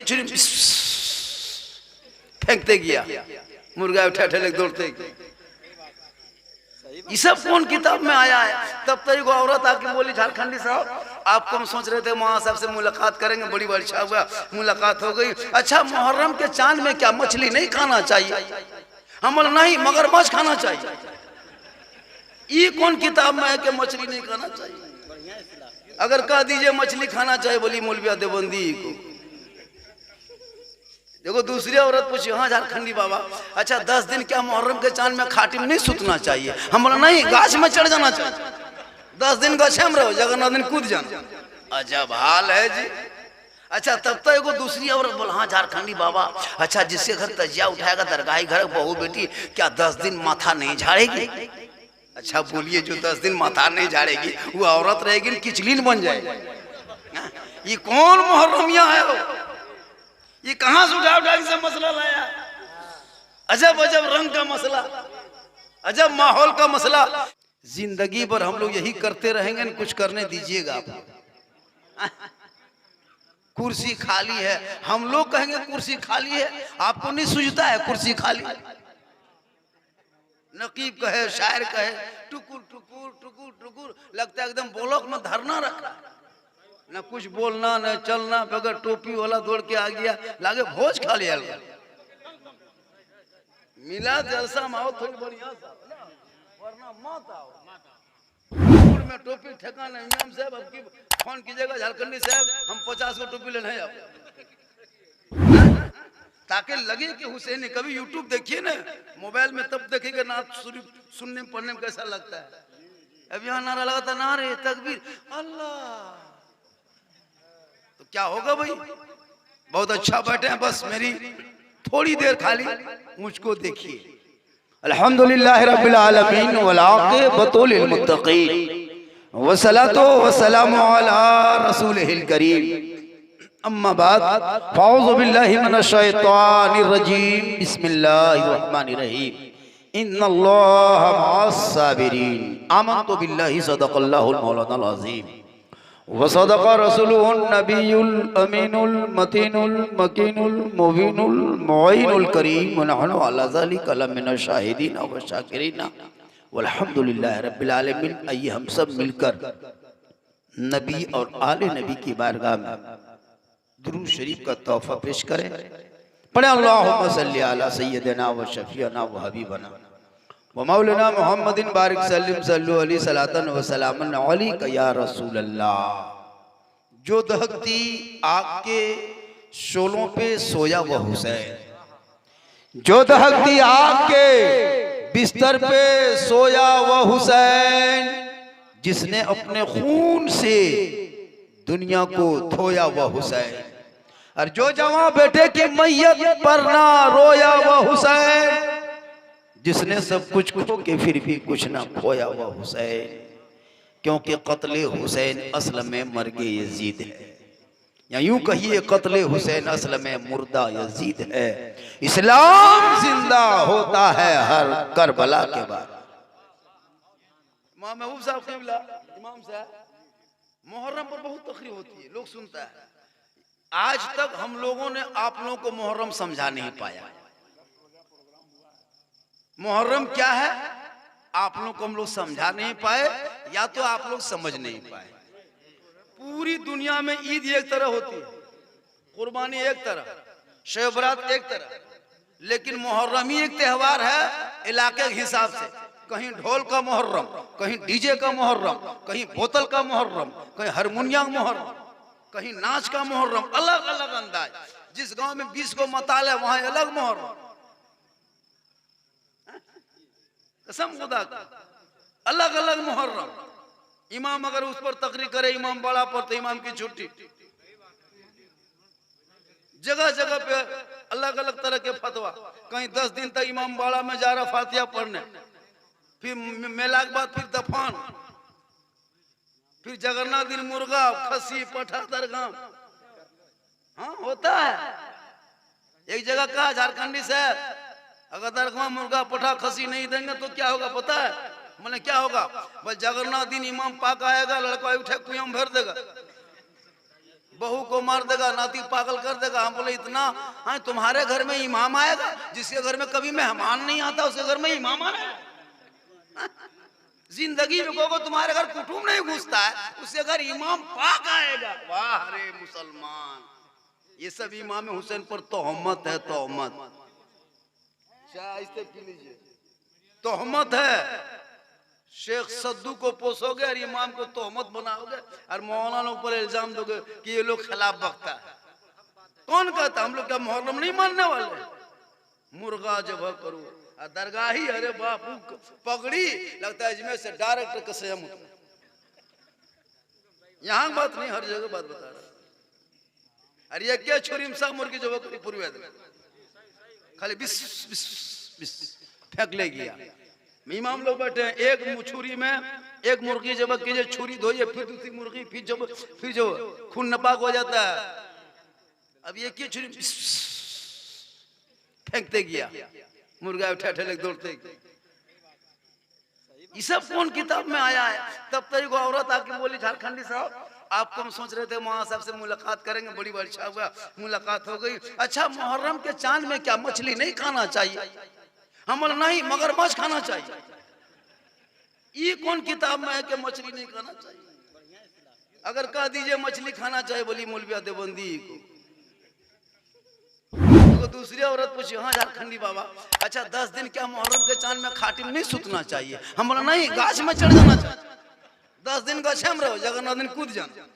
खिचड़ी फेंकते गया, मुर्गा उठा ठेले दौड़ते। ये सब कौन किताब में आया है? तब तक एगो औरत आके बोली, झारखंडी साहब आपको हम सोच रहे थे वहां साहब से मुलाकात करेंगे, बड़ी अच्छा हुआ मुलाकात हो गई। अच्छा मुहर्रम के चांद में क्या मछली नहीं खाना चाहिए? हम बोले नहीं, मगरमच्छ खाना चाहिए। ये कौन किताब में है कि मछली नहीं खाना चाहिए? अगर कह दीजिए मछली खाना चाहिए, बोली मौलविया देवबंदी को। देखो दूसरी औरत पूछी, हाँ झारखंडी बाबा, अच्छा 10 दिन क्या मुहर्रम के चांद में खाटी में नहीं सुतना चाहिए? हम बोला नहीं, गाछ में चढ़ जाना चाहिए। 10 दिन गाछे में रहो, जगन्नाथ दिन कूद जाना। अजब हाल है जी। अच्छा तब तक एगो दूसरी औरत बोला, हाँ झारखंडी बाबा, अच्छा जिसके घर तजिया उठाएगा दरगाही घर बहू बेटी, क्या 10 दिन माथा नहीं झाड़ेगी? अच्छा बोलिए, जो 10 दिन माथा नहीं झाड़ेगी वो औरत रहेगी किचलीन बन जाएगी। ये कौन मुहर्रमिया है? ये कहां से उठा उठा से मसला लाया? अजब अजब रंग का मसला, अजब माहौल का मसला। जिंदगी भर हम लोग यही करते रहेंगे, कुछ करने दीजिएगा आप। कुर्सी खाली है, हम लोग कहेंगे कुर्सी खाली है, आपको नहीं सूझता है कुर्सी खाली? नकीब कहे, शायर कहे, टुकुर टुकुर टुकुर टुकुर, लगता है एकदम ब्लॉक में धरना रखा, न कुछ बोलना न चलना, बगैर टोपी वाला दौड़ के आ गया, लागे भोज खा लिया। मिला जलसा में आओ थोड़ी बढ़िया सा, वरना मत आओ। में टोपी ठेकाना इमाम साहब, अब की फोन कीजिएगा झारखंडी साहब, हम 50 को टोपी लेने हैं ताकि लगे कि हुसैन। कभी यूट्यूब देखिए ना मोबाइल में, तब देखेगा नात सुनने में पढ़ने में कैसा लगता है। अब यहाँ नारा लगाता, नारे तकबीर अल्लाह, तो क्या होगा भाई? बहुत अच्छा बैठे हैं, बस मेरी थोड़ी देर खाली मुझको देखिए। अल्हम्दुलिल्लाह रब्बिल आलमीन वल आक़िबतु लिल मुत्तक़ीन वस्सलातु वस्सलामु अला रसूलिहिल करीम। अम्मा बाद, फ़अऊज़ु बिल्लाहि मिनश शैतानिर रजीम, बिस्मिल्लाहिर रहमानिर रहीम। इन्नल्लाहा मअस साबिरीन। आमन्तु बिल्लाहि सदक़ल्लाहुल मौलानाल अज़ीम व सदक़ रसूलुहुन नबियुल अमीनुल मतीनुल मकीनुल मुबीनुल मुईनुल करीम व नहनु अला ज़ालिका लमिनश शाहिदीन व शाकिरीन वल्हम्दुलिल्लाहि रब्बिल आलमीन। आइए हम सब मिलकर नबी और आले नबी की बारगाह में दुरूद शरीफ का तोहफा पेश करें। पढ़े अल्लाहुम्मा सल्ली अला सय्यदिना व शफीअना व हबीबना व मौलाना मुहम्मदिन बारिक सल्लिम सल्लु अलैहि सलातन व सलामन अलैका या रसूल अल्लाह। जो दहकती आग के शोलों पे सोया वह हुसैन, जो दहकती आग के बिस्तर पे सोया वह हुसैन, जिसने अपने खून से दुनिया को धोया वह हुसैन, और जो जवां बेटे की मैयत पर ना रोया वह हुसैन, जिसने सब कुछ खो के फिर भी कुछ ना खोया वह हुसैन। क्योंकि कत्ले हुसैन असल में मर्गे यजीद है, या यूं कहिए कत्ले हुसैन असल में मुर्दा यजीद है। इस्लाम जिंदा होता है हर करबला के बाद। इमाम महबूब साहब क़िबला, इमाम साहब, मुहर्रम पर बहुत तकरीर होती है, लोग सुनता है। आज तक हम लोगों ने आप लोगों को मुहर्रम समझा नहीं पाया। मुहर्रम क्या है आप लोगों को हम लोग समझा नहीं पाए, या तो आप लोग समझ नहीं पाए। पूरी दुनिया में ईद एक तरह होती है, कुर्बानी एक तरह, शब बरात एक तरह, लेकिन मुहर्रम ही एक त्योहार है इलाके के हिसाब से। कहीं ढोल का मुहर्रम, कहीं डीजे का मुहर्रम, कहीं बोतल का मुहर्रम, कहीं हारमोनियम का मुहर्रम, कहीं नाच का मुहर्रम, अलग अलग अंदाज। जिस गांव में 20 को मताल है वहां अलग मुहर्रम। कसम खुदा का, अलग अलग मुहर्रम। इमाम अगर उस पर तकरीर करे इमाम बड़ा पर, तो इमाम की छुट्टी। जगह जगह पे अलग अलग तरह के फतवा। कहीं 10 दिन तक इमाम बाड़ा में जा रहा फातिहा पढ़ने, फिर मेला के बाद फिर दफान, फिर जगन्नाथ दिन मुर्गा खसी पठा दरगाह। हाँ होता है। एक जगह कहा झारखंडी से, अगर दरगाह मुर्गा पठा खसी नहीं देंगे तो क्या होगा पता है? मैंने क्या होगा? बस जगन्नाथ दिन इमाम पाक आएगा, लड़का उठे कुएं में भर देगा। बहू को मार देगा, नाती पागल कर देगा। हम बोले इतना, हाँ तुम्हारे घर में इमाम आएगा? जिसके घर में कभी मेहमान नहीं आता उसके घर में इमाम आ रहा है। जिंदगी में को तुम्हारे घर कुटुंब नहीं घुसता है, उसके घर इमाम पाक आएगा। वाह रे मुसलमान, ये सब इमाम हुसैन पर तोहमत है, तोहमत। चाय इसे पी लीजिए, तोहमत है। शेख सद्दू को पोसोगे और इमाम को तोहमत बनाओगे और मौलाना पर इल्जाम दोगे कि ये लोग खिलाफ बकता है। कौन कहता? हम लोग क्या मुहर्रम नहीं मानने वाले? मुर्गा जब करो दरगाही, अरे बापू पगड़ी लगता है इसमें से डायरेक्ट कसम। यहाँ बात नहीं, हर जगह बात बता रहा। अरे ये क्या छुरी में मुर्गी जो करी पूरी खाली बिस बिस बिस फेंक ले गया। इमाम लोग बैठे हैं, एक छुरी में एक मुर्गी जब कीजिए, छुरी धोइए, फिर दूसरी मुर्गी, फिर जो खून नपाक हो जाता है। अब ये की छुरी फेंकते गया, मुर्गा उठा उठा लेके दौड़ते। ये सब कौन किताब में आया है? तब तक वो औरत आके बोली, झारखंडी साहब आप तो हम सोच रहे थे मौलाना साहब से मुलाकात करेंगे, बड़ी अच्छा हुआ मुलाकात हो गई। अच्छा मुहर्रम के चांद में क्या मछली नहीं खाना चाहिए? हम बोले नहीं, मगरमच्छ खाना चाहिए। ये कौन किताब में है कि मछली नहीं खाना चाहिए? अगर कह दीजिए मछली खाना चाहिए, बोली मौलविया देवबंदी को। तो दूसरी औरत पूछी, हाँ झारखंडी बाबा, अच्छा 10 दिन क्या मुहर्रम के चांद में खाटी में नहीं सुतना चाहिए? हम बोला नहीं, गाछ में चढ़ जाना चाहिए। 10 दिन गाछे में रहो, जगन्नाथ दिन कूद जाना।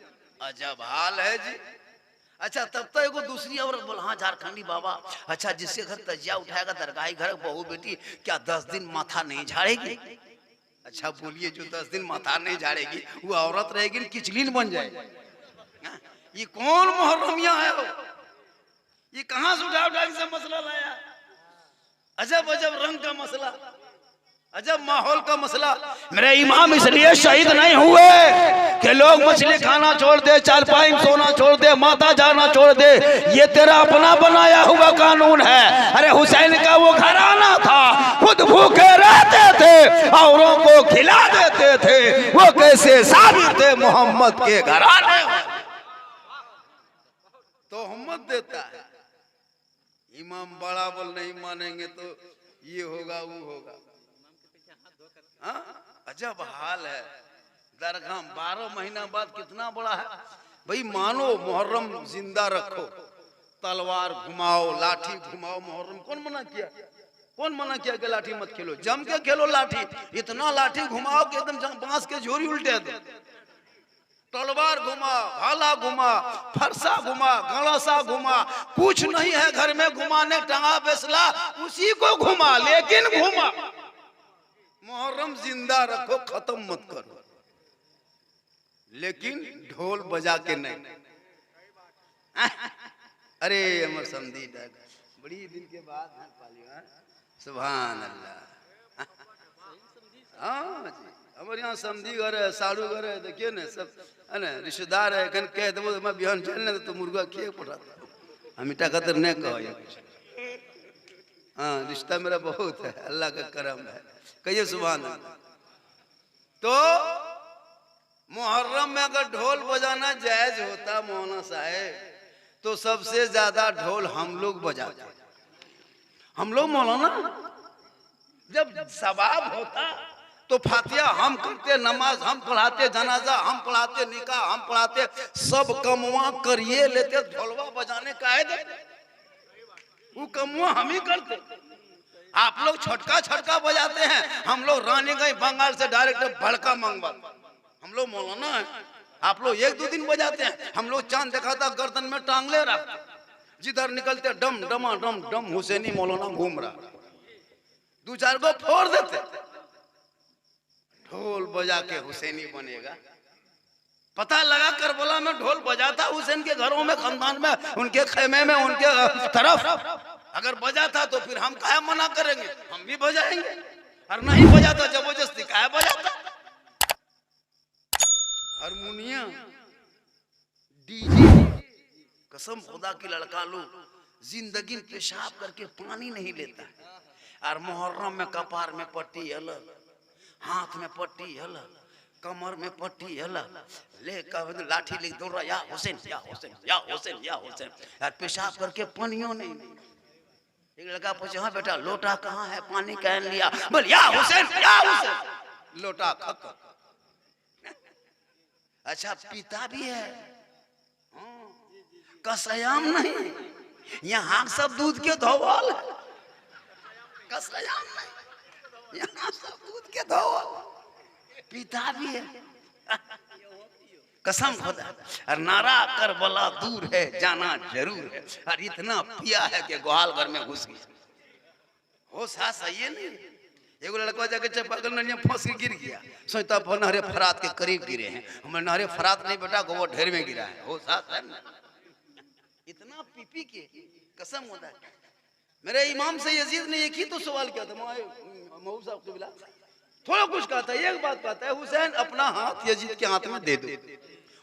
अजब हाल है जी। अच्छा तब तो एगो दूसरी औरत बोला, हाँ झारखंडी बाबा, अच्छा जिसके घर तजिया उठाएगा दरगाही घर बहू बेटी, क्या 10 दिन माथा नहीं झाड़ेगी? अच्छा बोलिए, जो 10 दिन माथा नहीं झाड़ेगी वो औरत रहेगी किचलीन बन जाएगी। ये कौन मुहर्रमिया है? ये कहां से उठा उठा से मसला लाया? अजब अजब रंग का मसला, अजब माहौल का मसला। मेरे इमाम इसलिए शहीद नहीं हुए कि लोग मछली खाना छोड़ दे, चारपाई में सोना छोड़ दे, माता जाना छोड़ दे। ये तेरा अपना बनाया हुआ कानून है। अरे हुसैन का वो घराना था, खुद भूखे रहते थे, औरों को खिला देते थे। वो कैसे साबित थे मोहम्मद के घराने? तो मोहम्मद देता है। इमाम बड़ा बोल नहीं मानेंगे तो ये होगा वो होगा। अजब हाल है। दरगाह 12 महीना बाद कितना बड़ा है भाई। मानो मुहर्रम जिंदा रखो, तलवार घुमाओ, लाठी घुमाओ। मुहर्रम कौन मना किया? कौन मना किया कि लाठी मत खेलो? जम के खेलो लाठी। इतना लाठी घुमाओ कि एकदम बांस के झोरी उल्टे दो। तलवार घुमा, भाला घुमा, फरसा घुमा, गड़ासा घुमा, कुछ नहीं है घर में घुमाने, टंगा बेसला उसी को घुमा, लेकिन घुमा। मुहर्रम जिंदा रखो, खत्म मत करो, लेकिन ढोल बजा के नहीं। अरे अमर समझी बड़ी दिन के बाद सुभान अल्लाह। हाँ जी, हमारे यहाँ समझी घर है, साड़ू घर है, देखिए ना सब है ना, रिश्तेदार है। कह दो मैं बिहान चलने तो मुर्गा खे पड़ाता हम इटा खतर नहीं कहो। हाँ रिश्ता मेरा बहुत है, अल्लाह का करम है। कहिए सुभान अल्लाह। तो मुहर्रम में अगर ढोल बजाना जायज होता मौलाना साहब, तो सबसे ज्यादा ढोल हम लोग बजाते। हम लोग मौलाना जब सवाब होता तो फातिहा हम करते, नमाज हम पढ़ाते, जनाजा हम पढ़ाते, निकाह हम पढ़ाते, सब कमवा करिए लेते। ढोलवा बजाने का है वो कमवा हम ही करते। आप लोग छटका छटका बजाते हैं, हम लोग रानीगंज बंगाल से डायरेक्ट भड़का मंगवाते। हम लोग मौलाना है, आप लोग 1-2 दिन बजाते हैं, हम लोग चांद दिखाता गर्दन में टांगले रखते, जिधर निकलते डम डमा डम डम हुसैनी मौलाना घूम रहा, 2-4 को फोड़ देते। ढोल बजा के हुसैनी बनेगा। पता लगा करबला में ढोल बजाता हुसैन के घरों में, खानदान में, उनके खेमे में, उनके तरफ अगर बजाता तो फिर हम काहे मना करेंगे, हम भी बजाएंगे। और नहीं बजाता जबरदस्ती काहे बजाता? हारमोनियम, डीजे, कसम खुदा की लड़का लोग जिंदगी पेशाब करके पानी नहीं लेता है। और मुहर्रम में कपार में पट्टी अलग, हाथ में पट्टी अलग, कमर में पट्टी अलग लेकर लाठी लेके दौड़ रहा, या हुसैन या हुसैन या हुसैन या हुसैन। यार पेशाब करके पानियों नहीं। एक लड़का पूछे, हाँ बेटा लोटा कहाँ है, पानी कैन लिया? बोल या हुसैन या हुसैन, लोटा खत्म। अच्छा पीता भी है, कसयाम नहीं, यहाँ सब दूध के धोवाल है, कसयाम नहीं, यहाँ सब दूध के धोवाल, पीता भी है। कसम खुदा। और नारा करबला दूर है जाना जरूर है, और इतना पिया है कि गोहाल घर में घुस गया। हो सा सही नहीं। एगो लड़का जाके चापाकल नदिया फंस के गिर गया, सोचता नहरे फरात के करीब गिरे हैं, हमें नहरे फरात नहीं बेटा गोबर ढेर में गिरा है। हो सा इतना पी के कसम होता है। मेरे इमाम से यजीद ने एक ही तो सवाल किया था, मऊ साहब के बिला थोड़ा कुछ कहा था, एक बात कहता है, हुसैन अपना हाथ यजीद के हाथ में दे दो,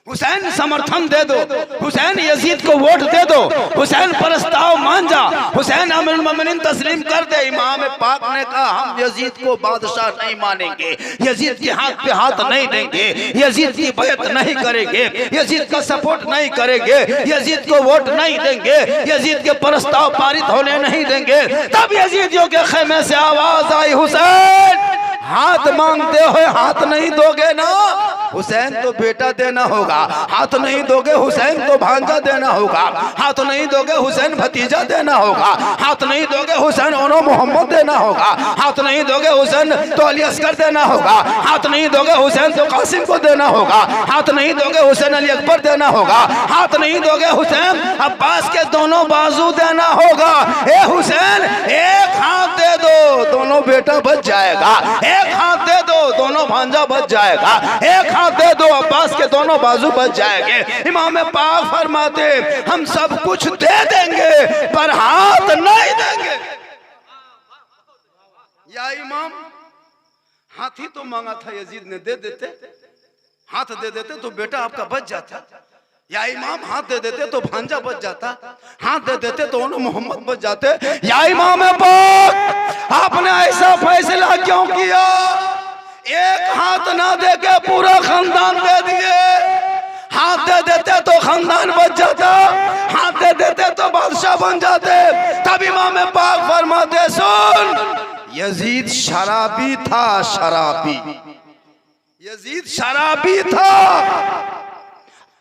हुसैन समर्थन दे दो, हुसैन यजीद को वोट दे दो, हुसैन प्रस्ताव मान जा, हुसैन अमीरुल मोमिनीन तस्लीम कर दे। इमाम पाक ने कहा हम यजीद को बादशाह नहीं मानेंगे, यजीद के हाथ पे हाथ नहीं देंगे, यजीद की बैत नहीं करेंगे, यजीद का सपोर्ट नहीं करेंगे, यजीद को वोट नहीं देंगे, यजीद के प्रस्ताव पारित होने नहीं देंगे। तब यजीदियों के खेमे से आवाज आई, हुसैन हाथ मांगते हो हाथ नहीं दोगे ना, हुसैन तो बेटा देना होगा, हाथ नहीं दोगे हुसैन तो भांजा देना होगा, हाथ नहीं दोगे हुसैन भतीजा देना होगा, हाथ नहीं दोगे हुसैन ओनो मोहम्मद देना होगा, हाथ नहीं दोगे हुसैन तो अली असगर देना होगा, हाथ नहीं दोगे हुसैन तो कासिम को देना होगा, हाथ नहीं दोगे हुसैन अली अकबर देना होगा, हाथ नहीं दोगे हुसैन अब्बास के दोनों बाजू देना होगा। ए हुसैन एक हाथ दे दो दोनों बेटा बच जाएगा, एक हाथ दे दो दोनों भांजा बच जाएगा, एक हाथ दे दो अब्बास के दोनों बाजू बच जाएंगे। इमाम पाक फरमाते हम सब कुछ दे देंगे पर हाथ नहीं देंगे। या इमाम हाथ ही तो मांगा था यजीद ने, दे देते, हाथ दे देते तो बेटा आपका बच जाता, या इमाम हाथ दे देते तो भांजा बच जाता, हाथ दे देते तो उन्हें मोहम्मद बच जाते। या इमाम पाक आपने ऐसा फैसला क्यों किया? एक हाथ ना दे के पूरा खानदान दे दिए, हाथ दे देते तो खानदान बच जाता, हाथ दे देते तो बादशाह बन जाते। तब इमाम पाक फरमाते सुन, यजीद शराबी था, शराबी, यजीद शराबी था,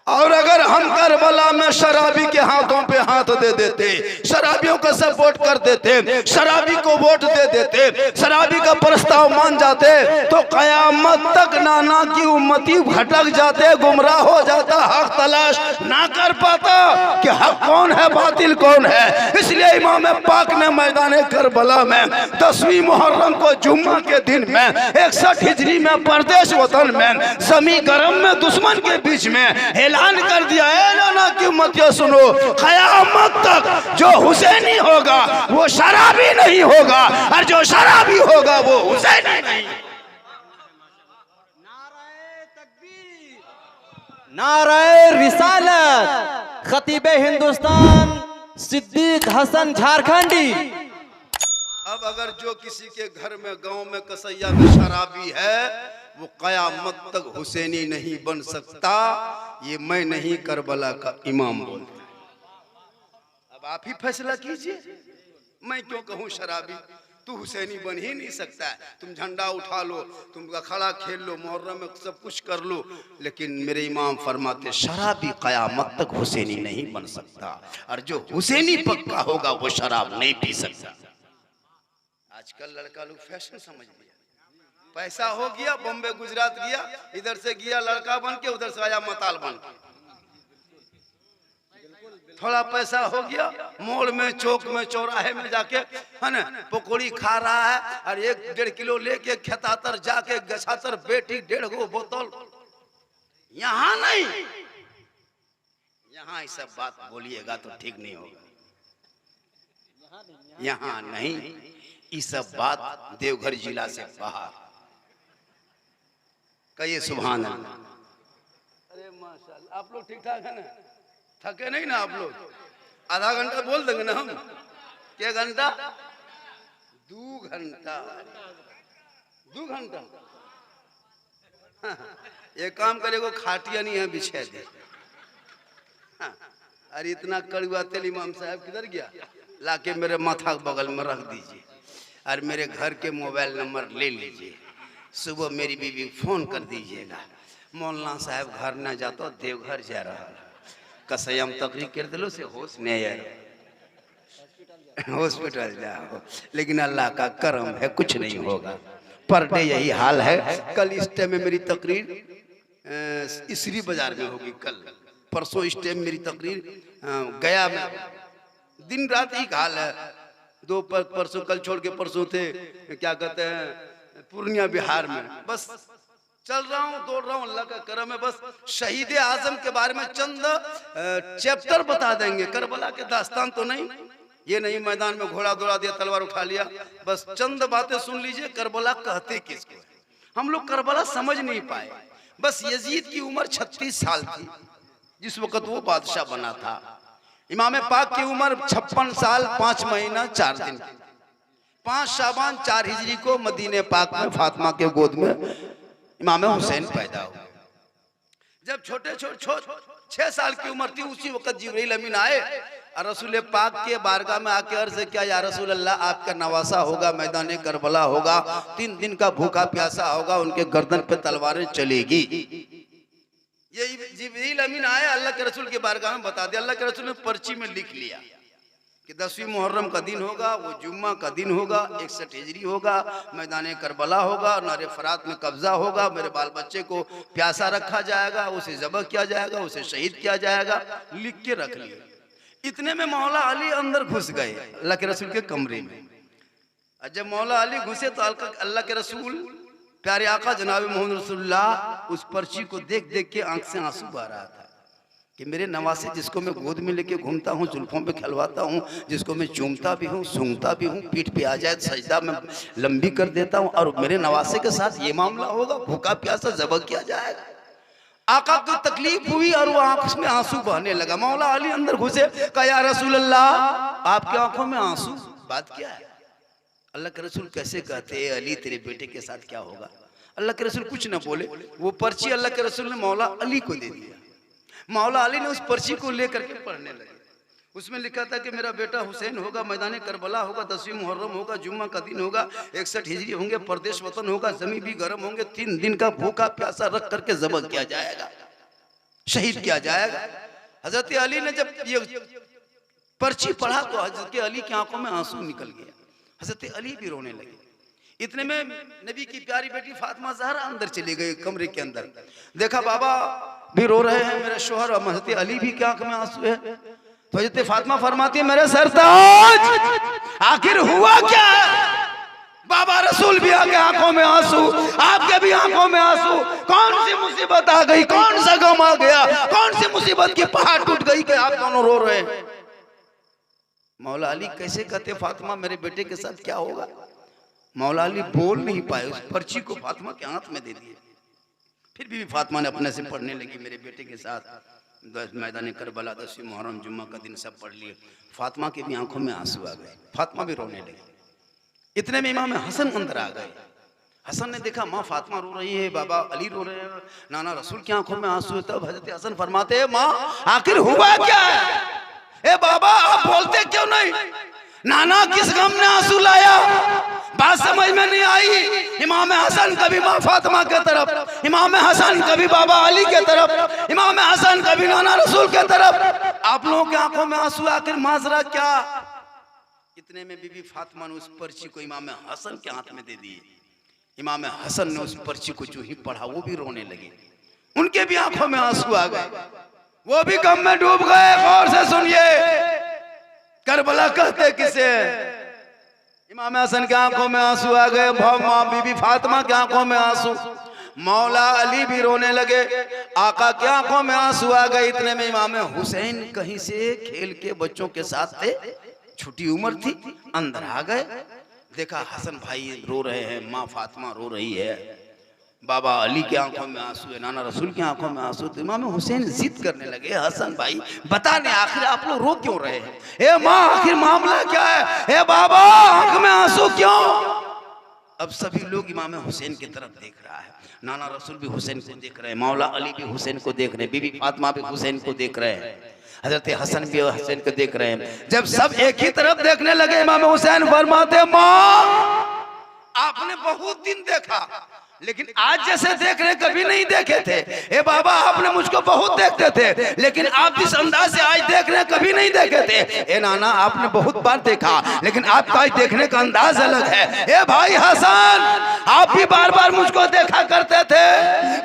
और अगर हम करबला में शराबी के हाथों पे हाथ दे देते, शराबियों का सपोर्ट कर देते, शराबी को वोट दे देते, शराबी का प्रस्ताव मान जाते, तो कयामत तक नाना की उम्मती भटक जाते, गुमराह हो जाता, हक तलाश ना कर पाता कि हक कौन है बातिल कौन है। इसलिए इमाम पाक ने मैदान करबला में 10वीं मुहर्रम को जुम्मा के दिन में 61 हिजरी में परदेश वतन में समी गरम में दुश्मन के बीच में ऐलान कर दिया, ऐलाना की उम्मतियों सुनो, क़यामत तक जो हुसैनी होगा वो शराबी नहीं होगा, और जो शराबी होगा वो हुसैनी नहीं। नाराए तकबीर, नाराए रिसालत, खतीबे हिंदुस्तान सिद्दीक हसन झारखंडी। अब अगर जो किसी के घर में गांव में कसैया में शराबी है वो कयामत तक हुसैनी नहीं बन सकता, ये मैं नहीं करबला का इमाम बोलता है। अब आप ही फैसला कीजिए, मैं क्यों कहूँ शराबी, तू हुसैनी बन ही नहीं सकता है। तुम झंडा उठा लो, तुम अखाड़ा खेल लो, मुहर्रम में सब कुछ कर लो, लेकिन मेरे इमाम फरमाते शराबी कयामत तक हुसैनी नहीं बन सकता, और जो हुसैनी पक्का होगा वो शराब नहीं पी सकता। आजकल लड़का लोग फैशन समझ लिया, पैसा हो गया बॉम्बे गुजरात गया, इधर से गया लड़का बन के, उधर से आया मताल बन के। थोड़ा पैसा हो गया मोड़ में चौक में चौराहे में जाके है ना पकौड़ी खा रहा है, और 1-1.5 किलो लेके खेतातर जाके गछातर बेटी 1.5 गो बोतल। यहाँ नहीं, यहाँ ये सब बात बोलिएगा तो ठीक नहीं होगा, यहाँ नहीं, ये सब बात देवघर जिला से बाहर। कहिए सुभान अल्लाह। अरे माशाल्लाह, आप लोग ठीक ठाक है ना, थके नहीं ना आप लोग? आधा घंटा बोल देंगे ना हम, क्या घंटा? 2 घंटा, 2 घंटा एक काम करे, को खाटिया नहीं है बिछा दे। हाँ, अरे इतना कड़वा तेल इमाम साहब किधर गया? लाके मेरे माथा के बगल में रख दीजिए और मेरे घर के मोबाइल नंबर ले लीजिए। सुबह मेरी बीवी फोन कर दीजिएगा, मौलाना साहब घर न जातो देवघर जा रहा कसयम तकरीर कर दिलो से होश नहीं यार, हॉस्पिटल जाओ। लेकिन अल्लाह का करम है, कुछ नहीं होगा। पर डे यही हाल है। कल इस टाइम में मेरी तकरीर इसरी बाजार में होगी, कल परसों इस टाइम मेरी तकरीर गया में। दिन रात एक हाल है। दो परसों, कल छोड़ के परसों थे क्या कहते हैं पूर्णिया बिहार में। बस चल रहा हूँ, दौड़ रहा हूँ, अल्लाह का करम है। बस शहीद आजम के बारे में चंद चैप्टर बता देंगे। करबला के दास्तान तो नहीं, ये नहीं मैदान में घोड़ा दौड़ा दिया, तलवार उठा लिया, बस चंद बातें सुन लीजिए। करबला कहते किसको? हम लोग करबला समझ नहीं पाए। बस यजीद की उम्र 36 साल थी जिस वक्त वो बादशाह बना था। इमाम पाक की उम्र 56 साल 5 महीना 4 दिन। 5 शाबान 4 हिजरी को मदीने पाक में फातिमा के गोद में इमाम हुसैन पैदा हुए। जब छोटे 6 साल की उम्र थी, उसी वक्त जिब्रील अमीन आए और रसूल पाक के बारगाह में आके अर्ज किया, या रसूल अल्लाह, आपका नवासा होगा, मैदान करबला होगा, 3 दिन का भूखा प्यासा होगा, उनके गर्दन पे तलवारें चलेगी। ये जिब्रील अमीन आए, अल्लाह के रसूल के बारगाह में बता दिया। अल्लाह के रसूल ने पर्ची में लिख लिया कि 10वीं मुहर्रम का दिन होगा, वो जुम्मा का दिन होगा, 61 हिजरी होगा, मैदान करबला होगा, नारे फरात में कब्जा होगा, मेरे बाल बच्चे को प्यासा रखा जाएगा, उसे ज़बह किया जाएगा, उसे शहीद किया जाएगा। लिख के रख लिया। इतने में मौला अली अंदर घुस गए अल्लाह के रसूल के कमरे में। और जब मौला अली घुसे तो अल्लाह के रसूल प्यारे आका जनाब मोहम्मद रसूलुल्लाह उस पर्ची को देख देख के आंख से आंसू बह रहा था कि मेरे नवासे जिसको मैं गोद में लेके घूमता हूँ, जुल्फों पे खिलवाता हूँ, जिसको मैं चूमता भी हूँ, सूंघता भी हूँ, पीठ पे आ जाए सजदा में लंबी कर देता हूँ, और मेरे नवासे के साथ ये मामला होगा, भूखा प्यासा ज़बह किया जाएगा। आका को तकलीफ हुई और वो आंख में आंसू बहने लगा। मौला अली अंदर घुसे, कहा या रसूल अल्लाह, आपकी आंखों में आंसू, बात क्या है? अल्लाह के रसूल कैसे कहते हैं अली तेरे बेटे के साथ क्या होगा? अल्लाह के रसूल कुछ न बोले। वो पर्ची अल्लाह के रसूल ने मौला अली को दे दिया। मौला अली ने उस पर्ची को लेकर के पढ़ने लगे। उसमें लिखा था कि मेरा बेटा हुसैन होगा, मैदान करबला होगा, 10वीं मुहर्रम होगा, जुम्मा का दिन होगा, 61 हिजरी होंगे, परदेश वतन होगा, जमी भी गर्म होंगे, 3 दिन का भूखा प्यासा रख करके ज़बह किया जाएगा, शहीद किया जाएगा। हजरत अली ने जब ये पर्ची पढ़ा तो हजरत अली की आंखों में आंसू निकल गया। हजरत अली भी रोने लगे। इतने में नबी की प्यारी बेटी फातिमा ज़हरा अंदर चली गई कमरे के अंदर। देखा बाबा भी रो रहे हैं, मेरे शोहर, और हजरत अली भी की आंख में आंसू है। तो हजरत फातिमा फरमाती है, मेरे सरताज, आखिर हुआ क्या? बाबा रसूल भी आगे आंखों में आंसू, आपके भी आंखों में आंसू। कौन सी मुसीबत आ गई, कौन सा गम आ गया, कौन सी मुसीबत की पहाड़ टूट गई कि आप दोनों रो रहे हैं? मौला अली कैसे कहते फातिमा मेरे बेटे के साथ क्या होगा? मौला अली बोल नहीं पाए, उस पर्ची को फातिमा के हाथ में दे दिए। फिर भी फातिमा ने अपने से पढ़ने लगी, मेरे बेटे के साथ मैदान करबला, 10वीं मुहर्रम, जुम्मा का दिन, सब पढ़ लिए। फातिमा की भी आंखों में आंसू आ गए, फातिमा भी रोने लगी। इतने में इमाम हसन अंदर आ गए। हसन ने देखा माँ फातिमा रो रही है, बाबा अली रो रहे हैं, नाना रसूल की आंखों में आंसू है। तब हजरत हसन फरमाते हैं, माँ आखिर हुआ क्या है? ए बाबा आप बोलते क्यों नहीं? नाना किस गम ने आंसू लाया? बात समझ में नहीं आई। इमाम हसन कभी माँ फातिमा के तरफ, इमाम हसन कभी बाबा अली के तरफ, इमाम हसन कभी नाना रसूल के तरफ। आप लोगों की आंखों में आंसू, आखिर माजरा क्या? इतने में बीबी फातिमा ने उस पर्ची को इमाम हसन के हाथ में दे दी। इमाम हसन ने उस पर्ची को जो ही पढ़ा वो भी रोने लगे, उनके भी आंखों में आंसू आ गए, वो भी गम में डूब गए। गौर से सुनिए, करबला कहते किसे? इमाम हसन के आंखों में आंसू आ गए, माँ बीबी फातिमा के आंखों में आंसू, मौला अली भी रोने लगे, आका के आंखों में आंसू आ गए। इतने में इमाम हुसैन कहीं से खेल के बच्चों के साथ थे, छोटी उम्र थी, अंदर आ गए। देखा हसन भाई रो रहे हैं, माँ फातिमा रो रही है, बाबा अली की आंखों में आंसू है, नाना रसूल की आंखों में आंसू। तो इमाम हुसैन जिद करने लगे, हसन भाई बताने आखिर आप लोग रो क्यों रहे हैं? ए माँ आखिर मामला क्या है? ए बाबा आंख में आंसू क्यों? अब सभी लोग इमाम हुसैन की तरफ देख रहा है। नाना रसूल भी हुसैन को देख रहे हैं, मौला अली भी हुसैन को देख रहे हैं, बीबी फातिमा भी हुसैन को देख रहे हैं, हजरत हसन भी हुसैन को देख रहे हैं। जब सब एक ही तरफ देखने लगे, इमाम हुसैन फरमाते, माँ आपने बहुत दिन देखा लेकिन आज जैसे देख रहे कभी नहीं देखे थे। ए बाबा आपने मुझको बहुत देखते थे लेकिन आप जिस अंदाज से आज देख रहे कभी नहीं देखे थे। ए नाना आपने बहुत बार देखा लेकिन आपका आज देखने का अंदाज अलग है। ए भाई हसन आप भी बार बार मुझको देखा करते थे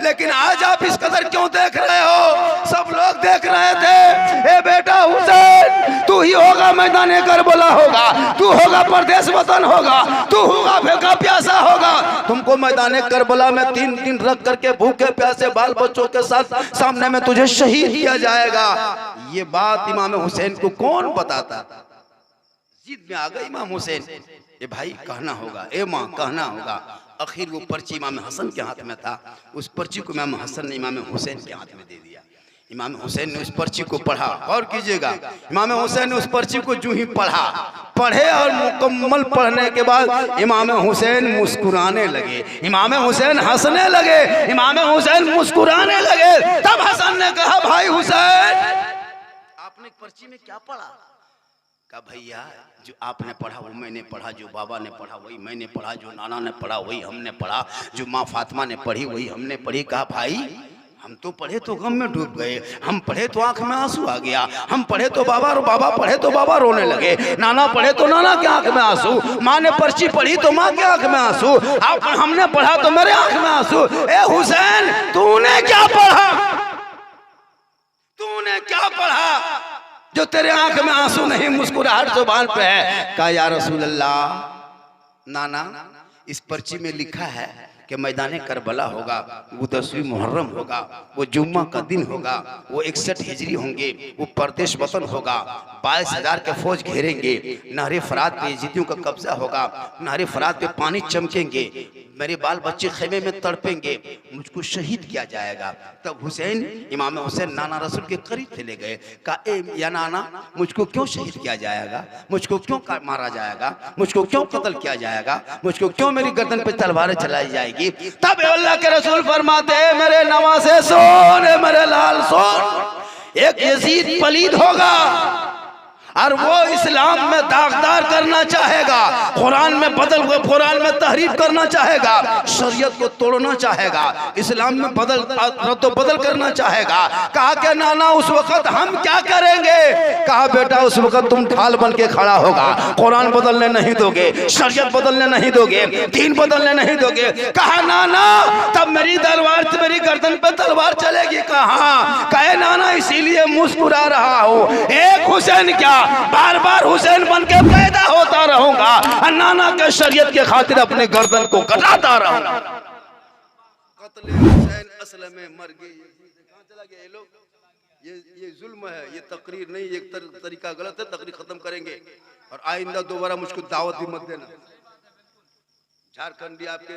लेकिन आज आप इस कदर क्यों देख रहे हो? सब लोग देख रहे थे। ए बेटा हुसैन तू ही होगा मैदान करबला होगा, तू होगा परदेश वतन होगा, तू होगा भूखा प्यासा होगा। तुमको मैदान करबला में 3 दिन रख करके भूखे प्यासे बाल बच्चों के साथ सामने में तुझे शहीद किया जाएगा। ये बात इमाम हुसैन को कौन बताता? जिद में आ गए इमाम हुसैन, ए भाई कहना होगा, ए माँ कहना होगा। आखिर वो पर्ची इमाम हसन के हाथ में था, उस पर्ची को इमाम हसन ने इमाम हुसैन के हाथ में दे दिया। इमाम हुसैन ने उस पर्ची को पढ़ा, और कीजिएगा इमाम हुसैन ने उस पर्ची को जो ही पढ़े और मुकम्मल पढ़ने के बाद इमाम हुसैन मुस्कुराने लगे, इमाम हुसैन हंसने लगे, इमाम हुसैन मुस्कुराने लगे। तब हसन ने कहा, भाई हुसैन आपने पर्ची में क्या पढ़ा? कहा भैया जो आपने पढ़ा वो मैंने पढ़ा, जो बाबा ने पढ़ा वही मैंने पढ़ा, जो नाना ने पढ़ा वही हमने पढ़ा, जो माँ फातिमा ने पढ़ी वही हमने पढ़ी। कहा भाई हम तो पढ़े तो गम में डूब गए, हम पढ़े तो आंख में आंसू आ गया, हम पढ़े तो बाबा पढ़े तो बाबा रोने लगे, नाना पढ़े तो नाना के आंख में आंसू, माँ ने पर्ची पढ़ी तो माँ के आंख में आंसू, हमने पढ़ा तो मेरे आंख में आंसू। ए हुसैन तूने क्या पढ़ा? तूने क्या पढ़ा जो तेरे आंख में आंसू नहीं, मुस्कुराहट जुबान पे है? कहा या रसूल अल्लाह नाना इस पर्ची में लिखा है कि मैदान करबला होगा, वो 10वीं मुहर्रम होगा, वो जुम्मा का दिन होगा, वो 61 हिजरी होंगे, वो परदेश वतन होगा, 22,000 के फौज घेरेंगे, नहरे फरात पे यजीदियों का कब्जा होगा, नहरे फरात पे पानी चमकेंगे, मेरे बाल बच्चे खेमे में तड़पेंगे, मुझको शहीद किया जाएगा। तब हुसैन इमाम हुसैन नाना रसूल के करीब चले गए। कहा ए या नाना मुझको क्यों शहीद किया जाएगा, मुझको क्यों मारा जाएगा, मुझको क्यों कत्ल किया जाएगा, मुझको क्यों मेरी गर्दन पे तलवारें चलाई जाएगी? तब अल्लाह के रसूल फरमाते हैं मेरे नवासे सुन, मेरे लाल सुन, एक यजीद पलीद होगा और वो इस्लाम में दागदार करना चाहेगा, कुरान में तहरीफ करना चाहेगा, शरीयत को तोड़ना चाहेगा, इस्लाम में बदल करना चाहेगा। कहा कि नाना उस वक्त हम क्या करेंगे? कहा बेटा उस वक्त तुम ढाल बन के खड़ा होगा, कुरान बदलने नहीं दोगे, शरीयत बदलने नहीं दोगे, दीन बदलने नहीं दोगे। कहा नाना तब मेरी गर्दन पे तलवार चलेगी। कहा कहे नाना इसीलिए मुस्कुरा रहा हूँ, एक हुसैन क्या बार बार हुसैन बन के पैदा होता रहूंगा और नाना के शरीयत के खातिर अपने गर्दन को कटाता रहूंगा। कत्ल हुसैन असल में मर गए, कहां चला गया ये लोग? ये जुल्म है, ये तकरीर नहीं, ये तरीका गलत है, तकरीर खत्म करेंगे और आइंदा दोबारा मुझको दावत भी मत देना। झारखंडी आपके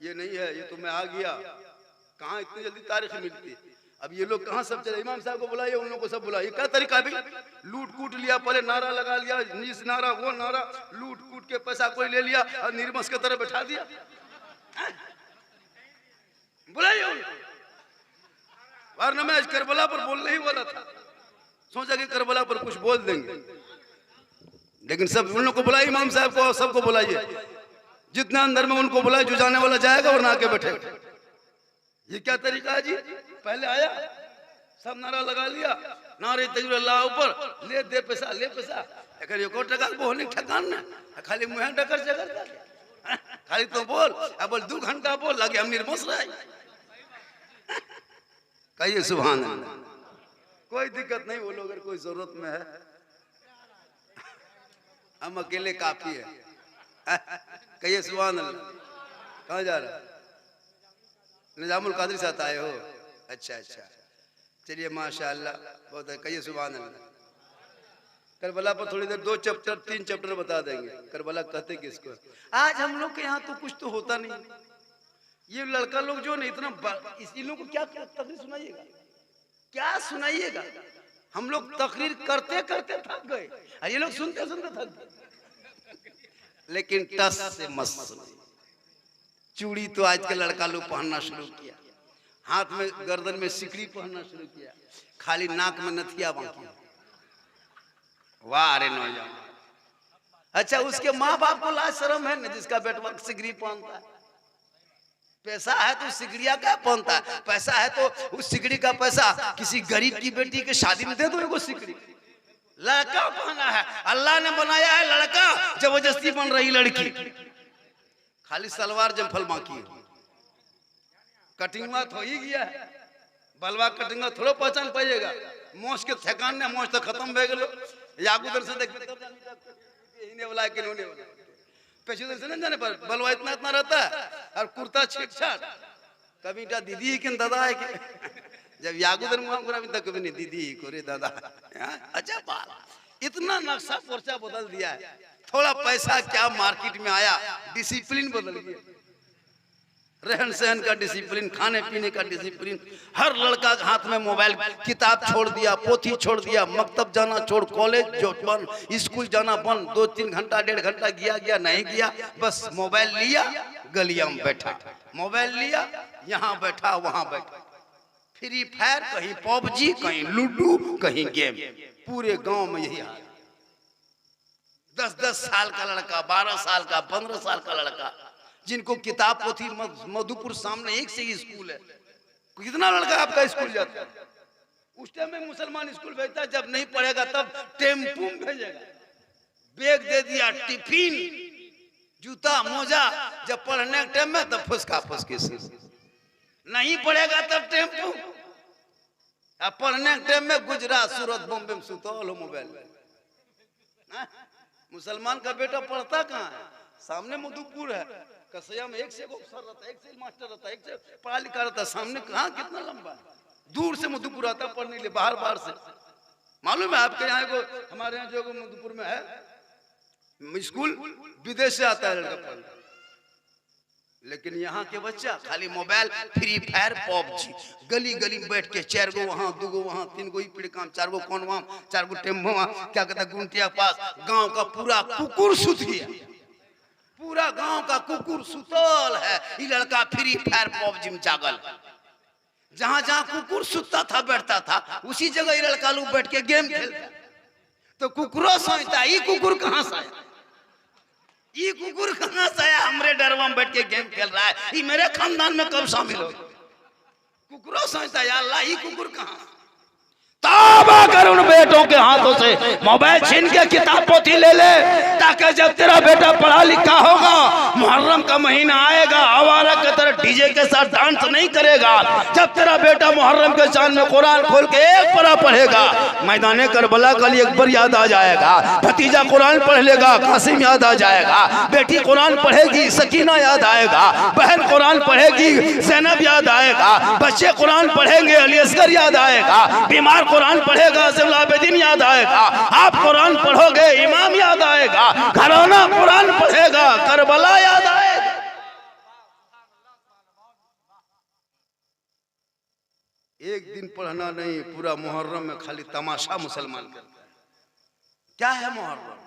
ये नहीं है, ये तो मैं आ गया, कहाँ इतनी जल्दी तारीख मिलती है? अब ये लोग कहाँ सब चले? इमाम साहब को बुलाइए, उन लोगों को सब बुलाइए। क्या तरीका है भाई? लूट कूट लिया, पहले नारा लगा लिया, नीस नारा वो नारा, लूट कूट के पैसा कोई ले लिया और निर्मस के तरह बैठा दिया। बुलाइए उनको, वरना मैं आज करबला पर बोलने ही वाला था, सोचा कि करबला पर कुछ बोल देंगे, लेकिन सब उन लोग को बुलाइए, इमाम साहब को सबको बुलाइए, जितने अंदर में उनको बुलाए, जो जाने वाला जाएगा और ना आके बैठे। ये क्या तरीका है जी? पहले आया सब नारा लगा लिया, नारे तकबीर अल्लाह ऊपर, ले दे पैसा, ले पैसा, अगर ये को टका को होने ठकान ना, खाली मुंह टकर जगह खाली तो बोल, अब बोल 2 घंटा बोल लगे हम निर्मस रहे। कहिए सुभान अल्लाह, कोई दिक्कत नहीं, बोलो अगर कोई जरूरत में है, हम अकेले काफी है। कहिए सुभान अल्लाह। कहाँ जा रहा? निजामुल कादरी साथ आए हो? अच्छा अच्छा, चलिए माशाअल्लाह, बहुत है। कहिए सुभान अल्लाह। करबला पर थोड़ी देर 2 चैप्टर 3 चैप्टर बता देंगे, करबला कहते किसको। आज हम लोग के यहाँ तो कुछ तो होता नहीं, ये लड़का लोग जो नहीं इतना, इसी लोग को क्या तकरीर सुनाइएगा, क्या सुनाइएगा? हम लोग तकरीर करते करते थक गए और ये लोग सुनते सुनते थक गए, लेकिन टस से मस्त सुनाइए। चूड़ी तो आज के लड़का लोग पहनना शुरू किया, हाथ में गर्दन में सिकड़ी पहनना शुरू किया, खाली नाक में नथिया बांकी। वाह अरे नौजवान। अच्छा उसके माँ बाप को लाज शर्म है ना जिसका बेटवा सिकड़ी पहनता है। पैसा है तो सिकड़िया क्या पहनता है, पैसा है तो उस सिकड़ी का पैसा किसी गरीब की बेटी के शादी में दे दो एगो सिकड़ी। लड़का पहना है, अल्लाह ने बनाया है लड़का, जबरदस्ती बन रही लड़की। खाली सलवार जमफल बाकी है, कटिंगवा तो ही गया है, बलवा कटिंगवा थोड़ा पहचान पाइएगा। मोश के ठेकान ने मोश तो खत्म हो गए, यागू दर से देखते तब जाने वाला है कि नहीं वाला, पैसे दर से नहीं जाने पर बलवा इतना इतना रहता है और कुर्ता छेड़छाड़। कभी दीदी है कि दादा है कि जब यागू दर मुआ कभी नहीं दीदी को रे दादा। अच्छा बात, इतना नक्शा पोर्चा बदल दिया है। थोड़ा पैसा क्या मार्केट में आया, डिसिप्लिन बदल गया, रहन सहन का डिसिप्लिन, खाने पीने का डिसिप्लिन। हर लड़का के हाथ में मोबाइल, किताब छोड़ दिया, पोथी छोड़ दिया, मकतब जाना छोड़, कॉलेज जो बंद, स्कूल जाना बंद। 2-3 घंटा 1.5 घंटा गया नहीं गया, बस मोबाइल लिया गलिया में बैठा, मोबाइल लिया यहाँ बैठा वहां बैठा, फ्री फायर, कहीं पबजी, कहीं लूडो, कहीं गेम। पूरे गांव में यही हाल। 10-10 साल का लड़का, 12 साल का, 15 साल का लड़का, जिनको किताब पोथी, मधुपुर सामने एक से ही स्कूल है। कितना लड़का आपका स्कूल जाता है? उस टाइम में मुसलमान स्कूल भेजता, जब नहीं पढ़ेगा तब टेम्पू में भेजेगा। बैग दे दिया, टिफिन, जूता, मोजा। जब पढ़ने के टाइम में तब फुसका फुसकी से, नहीं पढ़ेगा तब टेम्पू। अब पढ़ने के टाइम में गुजरात, सूरत, बॉम्बे में सुतौल हो मोबाइल में। मुसलमान का बेटा पढ़ता कहाँ है? सामने मधुपुर है, कसैया में एक से अफसर रहता है, एक से मास्टर रहता है, एक से पढ़ा लिखा रहता है। सामने कहाँ कितना लंबा, दूर से मधुपुर आता है पढ़ने के लिए, बाहर बाहर से। मालूम है आपके यहाँ को, हमारे यहाँ जो मधुपुर में है स्कूल, विदेश से आता है लड़का पढ़ने। लेकिन यहाँ के बच्चा खाली मोबाइल, फ्री फायर, पबजी। गली गली में बैठ के 4 गो वहाँ, 2 गो वहाँ, 3 गो पिड़ काम, 4 गो कौन वहाँ, 4 गो टेम्पो वहाँ, क्या कहता है गुंटिया पास। गांव का पूरा कुकुर सुत गया, पूरा गांव का कुकुर सुतल है। ये लड़का फ्री फायर पबजी में जागल। जहां जहां कुकुर सुतता था बैठता था, उसी जगह ये लड़का लोग बैठ के गेम खेलता। तो कुकुरो सोचता ये कुकुर कहाँ से आया, ये कुकुर कहाँ से आया, हमरे डरवा में बैठ के गेम खेल रहा है, ये मेरे खानदान में कब शामिल हो। कुकुरो सोचता या अल्लाह ये कुकुर कहाँ। तौबा कर उन बेटों के हाथों से मोबाइल छीन के किताब पोथी ले ले, ताकि जब तेरा बेटा पढ़ा लिखा होगा, मुहर्रम का महीना आएगा, आवारा की तरह डीजे के साथ डांस नहीं करेगा। जब तेरा बेटा मुहर्रम के चांद में कुरान खोल के एक परा पढ़ेगा, मैदाने करबला का लिए अकबर याद आ जाएगा, भतीजा कुरान पढ़ लेगा, कासिम याद आ जाएगा, बेटी कुरान पढ़ेगी, सकीना याद आएगा, बहन कुरान पढ़ेगी, ज़ैनब याद आएगा, बच्चे कुरान पढ़ेंगे, अली असगर याद आएगा, बीमार कुरान पढ़ेगा, ज़ैनुल आबिदीन याद आएगा, आप कुरान पढ़ोगे, इमाम याद आएगा, घराना कुरान पढ़ेगा, करबला याद आएगा। एक दिन पढ़ना नहीं, पूरा मुहर्रम में खाली तमाशा मुसलमान करता है। क्या है मुहर्रम,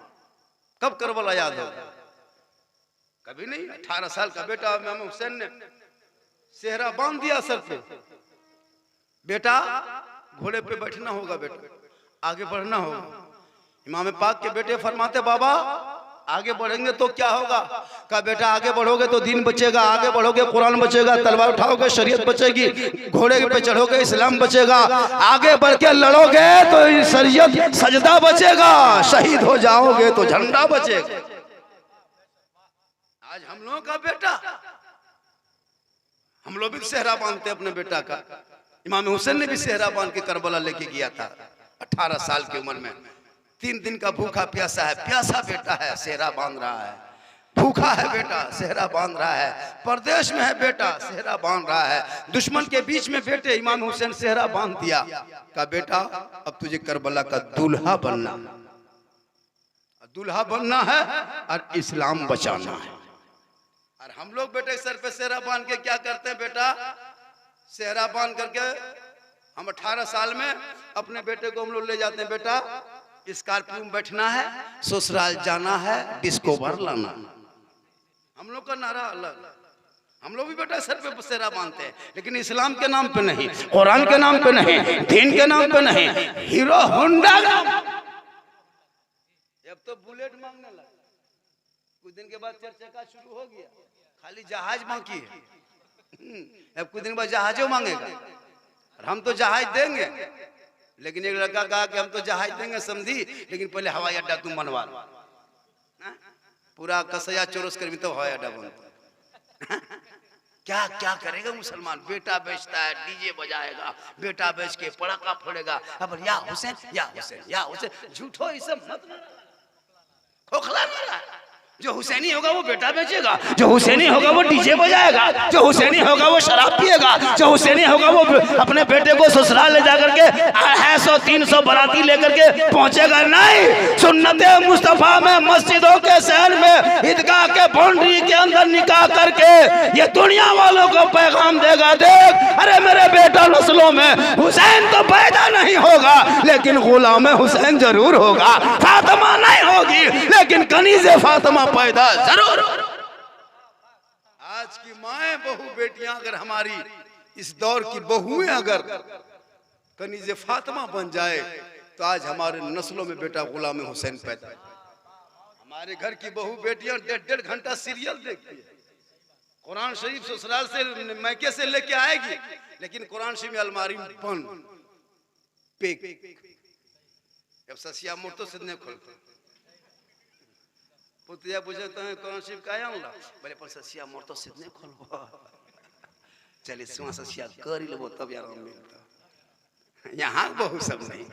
कब करबला याद होगा? कभी नहीं। 18 साल का बेटा इमाम हुसैन ने सेहरा बांध दिया सर पे, बेटा घोड़े पे बैठना होगा, बेटा आगे बढ़ना होगा। इमाम पाक के बेटे फरमाते, बाबा आगे बढ़ेंगे तो क्या होगा? कहा बेटा आगे बढ़ोगे तो दीन बचेगा, आगे बढ़ोगे कुरान बचेगा, तलवार उठाओगे शरीयत बचेगी, घोड़े पे चढ़ोगे इस्लाम बचेगा, आगे बढ़ के लड़ोगे तो शरीयत सजदा बचेगा, शहीद हो जाओगे तो झंडा बचेगा। आज हम लोगों का बेटा, हम लोग भी सेहरा बांधते अपने बेटा का। इमाम हुसैन ने भी सेहरा बांध के करबला लेके गया था 18 साल की उम्र में। 3 दिन का भूखा प्यासा है, प्यासा बेटा है, सेहरा बांध रहा है, भूखा है बेटा, सेहरा बांध रहा है, परदेश में है बेटा, सेहरा बांध रहा है, दुश्मन के बीच में बेटे इमाम हुसैन सेहरा बांध दिया। कहा बेटा अब तुझे करबला का दूल्हा बनना, दूल्हा बनना है और इस्लाम बचाना है। और हम लोग बेटे सर पे सेहरा बांध के क्या करते हैं बेटा, सेहरा बांध करके हम 18 साल में अपने बेटे को हम लोग ले जाते हैं, बेटा स्कॉर्पियो में बैठना है, ससुराल जाना है, डिस्को बार लाना। हम लोग का नारा अलग, हम लोग भी बेटा सर पे बसेरा बांधते हैं, लेकिन इस्लाम के नाम पे नहीं, कुरान के नाम पे नहीं, दीन के नाम पे नहीं, हीरो होंडा का। अब तो बुलेट मांगने लगा, कुछ दिन के बाद चर्चा शुरू हो गया, खाली जहाज बाकी है। अब कुछ दिन बाद जहाजों मांगेगा, और हम तो जहाज देंगे, लेकिन एक लड़का कहा कि हम तो जहाज देंगे समझी, लेकिन पहले हवाई अड्डा तुम बनवा लो। पूरा कसया चौरस कर भी तो हवाई अड्डा बनता। क्या क्या करेगा मुसलमान? बेटा बेचता है, डीजे बजाएगा, बेटा बेच के पड़ाका फोड़ेगा, अब या हुसैन या हुसैन या हुसैन। झूठो ये सब मत खोखला ना रहा। जो हुसैनी होगा वो बेटा बेचेगा, जो हुसैनी होगा वो डीजे बजाएगा, जो हुसैनी होगा वो शराब पिएगा, जो हुसैनी होगा वो अपने बेटे को ससुराल ले जाकर के 250-300 बाराती लेकर के पहुंचेगा। नहीं, सुन्नते मुस्तफा में मस्जिदों के शहर में ईदगाह के बाउंड्री के अंदर निकाह करके ये दुनिया वालों को पैगाम देगा, देख अरे मेरे बेटा नस्लों में हुसैन तो पैदा नहीं होगा, लेकिन गुलाम हुसैन जरूर होगा। फातिमा नहीं होगी, लेकिन कनीज़े फातिमा पैदा जरूर। आज की माएं बहू बेटियां अगर हमारी इस दौर की बहुएं अगर कनीज़े फातिमा बन जाए तो आज हमारे नस्लों में बेटा गुलाम हुसैन पैदा। हमारे घर की बहू बेटियां 1.5 घंटा सीरियल देखती है, कुरान शरीफ ससुराल से मैके से लेके आएगी, लेकिन कुरान शरीफ में अलमारी में बंद पेक। जब ससिया मोटो से नहीं खोलते पुतिया बुझते हैं कौन शिव का आया बोले पर ससिया मोर तो सिद्ध नहीं खोलबो, चलिए सुहा ससिया कर ही लेबो तब यार मिलता। यहाँ बहु सब नहीं,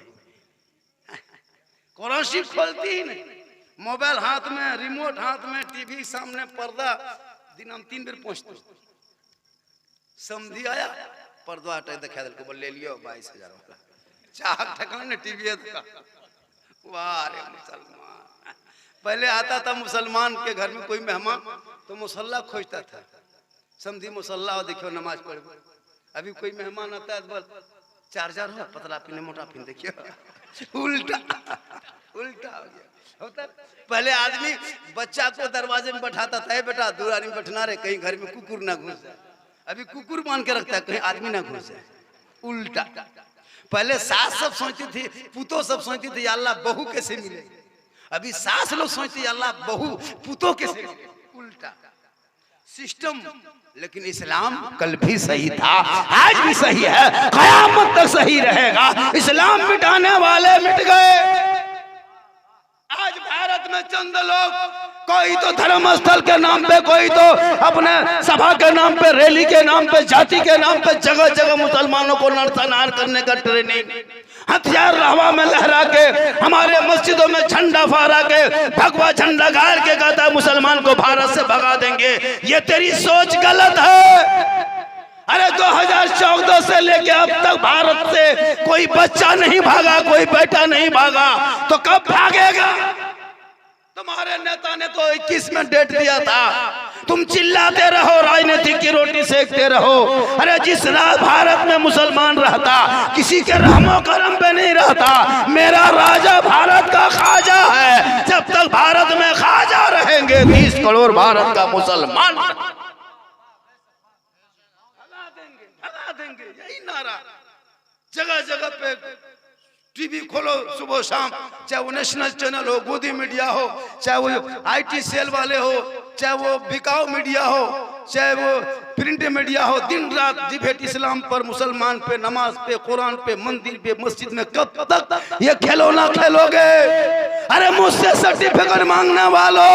कुरान शिव खोलती ही नहीं, मोबाइल हाथ में, रिमोट हाथ में, टीवी सामने, पर्दा दिन हम 3 बेर पहुंचते समझी आया पर्दा हटा दिखा दिल को बोल ले लियो 22,000 वाला चाह ठकाने टीवी का। वाह रे मुसलमान, पहले आता था मुसलमान के घर में कोई मेहमान तो मुसल्ला खोजता था, समझी मुसल्ला और देखियो नमाज पढ़। अभी कोई मेहमान आता है तो बोल चार्जर हो, पतला पिन मोटा पिन, देखियो उल्टा उल्टा हो गया। होता पहले आदमी बच्चा को दरवाजे में बैठाता था, बेटा दूर आदमी बैठना रे कहीं घर में कुकुर ना घुस जाए। अभी कुकुर मान के रखता है कहीं आदमी ना घुस जाए, उल्टा। पहले सास सब सोचती थी, पुतो सब सोचती थी अल्लाह बहू कैसे मिले, अभी सास लोग सोचती अल्लाह बहू पुतो कैसे, उल्टा सिस्टम। लेकिन इस्लाम कल भी सही था, आज भी सही है, कयामत तक सही रहेगा। इस्लाम मिटाने वाले मिट गए। आज भारत में चंद लोग, कोई तो धर्म स्थल के नाम पे, कोई तो अपने सभा के नाम पे, रैली के नाम पे, जाति के नाम पे जगह जगह मुसलमानों को नरसंहार करने का ट्रेनिंग, हथियार हवा में लहरा के, हमारे मस्जिदों में झंडा फहरा के, भगवा झंडा गाड़ के कहता है मुसलमान को भारत से भगा देंगे। ये तेरी सोच गलत है। अरे 2014 से लेके अब तक भारत से कोई बच्चा नहीं भागा, कोई बेटा नहीं भागा, तो कब भागेगा? तुम्हारे नेता ने तो 21 में डेट दिया था, तुम चिल्लाते रहो, राजनीति की रोटी सेकते रहो। अरे जिस भारत में मुसलमान रहता, किसी के रहमो करम पे नहीं रहता। मेरा राजा भारत का खाजा है, जब तक भारत में खाजा रहेंगे 20 करोड़ भारत का मुसलमान भगा देंगे। यही नारा जगह जगह पे, टीवी खोलो सुबह शाम, चाहे वो नेशनल चैनल हो, गोदी मीडिया हो, चाहे वो आईटी सेल वाले हो, चाहे वो बिकाऊ मीडिया हो, चाहे वो प्रिंट मीडिया हो, दिन रात डिबेट इस्लाम पर, मुसलमान पे, नमाज पे, कुरान पे, मंदिर पे, मस्जिद में। कब तक ये खिलौना खेलोगे? अरे मुझसे सर्टिफिकेट मांगने वालों,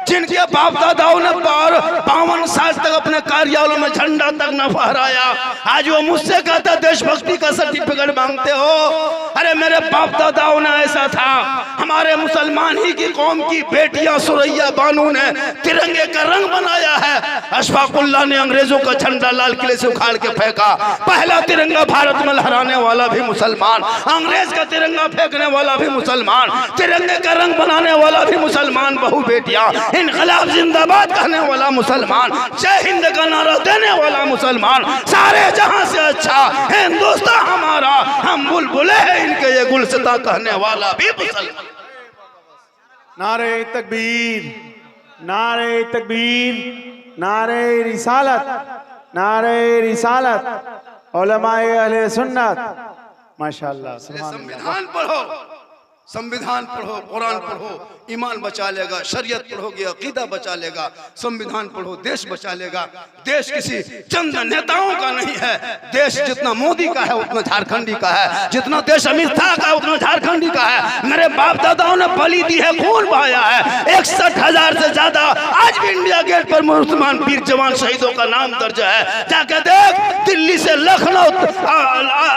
जिनके बाप दादाओं ने 52 साल तक अपने कार्यालयों में झंडा तक न फहराया, आज वो मुझसे कहता देशभक्ति का सर्टिफिकेट मांगते हो। अरे मेरे बाप दादाओं ने ऐसा था, हमारे मुसलमान ही की कौम की बेटियां सुरैया बानू ने तिरंगे का रंग बनाया है। अशफाकुल्लाह ने अंग्रेजों का झंडा लाल किले से उखाड़ के फेंका, पहला तिरंगा भारत में लहराने वाला भी मुसलमान, अंग्रेज का तिरंगा फेंकने वाला भी मुसलमान, तिरंगे का रंग बनाने वाला भी मुसलमान बहु बेटियां, इनकलाब जिंदाबाद कहने वाला मुसलमान, जय हिंद का नारा देने वाला मुसलमान, सारे जहां से अच्छा हिंदुस्तान हमारा, हम बुलबुले हैं इनके ये गुलसिता कहने वाला भी मुसलमान। नारे तकबीर, नारे तकबीर, नारे रिसालत, नारे रिसालत, उलमाए अहले सुन्नत। माशाअल्लाह, सुभान अल्लाह। संविधान पढ़ो, संविधान पढ़ो, कुरान पढ़ो, ईमान बचा लेगा। शरीयत पढ़ोगे अकीदा बचा लेगा। संविधान पढ़ो, देश बचा लेगा। देश किसी चंद नेताओं का नहीं है। देश जितना मोदी का है उतना झारखंडी का है, जितना देश अमित शाह का उतना झारखंडी का है। मेरे बाप दादाओं ने बलि दी है, खून बहाया है। 61,000 से ज्यादा आज भी इंडिया गेट पर मुसलमान वीर जवान शहीदों का नाम दर्ज है। जाके देख, दिल्ली से लखनऊ,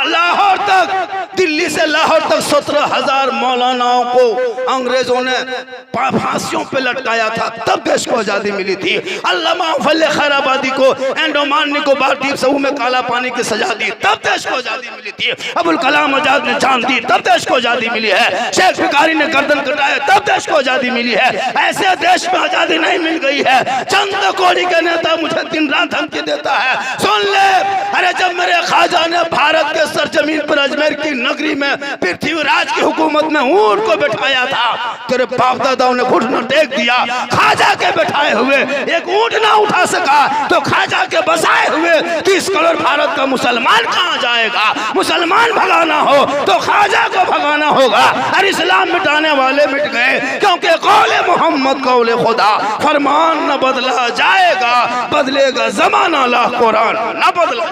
लाहौर तक, दिल्ली से लाहौर तक 17,000 मौलानाओं को अंग्रेजों ने फांसियों पे लटकाया था, तब देश को आजादी मिली थी। अल्लामा फल्ले खैराबादी को अंडमान निकोबार द्वीप समूह में काला पानी की सजा दी, तब देश को आजादी मिली थी। अबुल कलाम आजाद ने जान दी, तब देश को आजादी मिली है। शेख भिखारी ने गर्दन कटाया, तब देश को आजादी मिली है। ऐसे देश में आजादी नहीं मिल गई है। चंद कोड़ी के नेता मुझे दिन रात धमकी देता है, सुन ले, अरे जब मेरे ख्वाजा ने भारत के सरजमीन पर अजमेर की नगरी में पृथ्वीराज की हुकूमत में ऊंट को बैठाया था, तेरे बाप दादाओं ने घुटना टेक दिया। ख्वाजा के बैठाए हुए एक ऊंट ना उठा सका तो ख्वाजा के बसाए हुए 30 करोड़ भारत का मुसलमान कहां जाएगा? मुसलमान भगाना हो तो ख्वाजा को भगाना होगा। और इस्लाम मिटाने वाले मिट गए, क्योंकि कौले मोहम्मद कौले खुदा, फरमान न बदला जाएगा, बदलेगा जमाना, ला कुरान न बदला।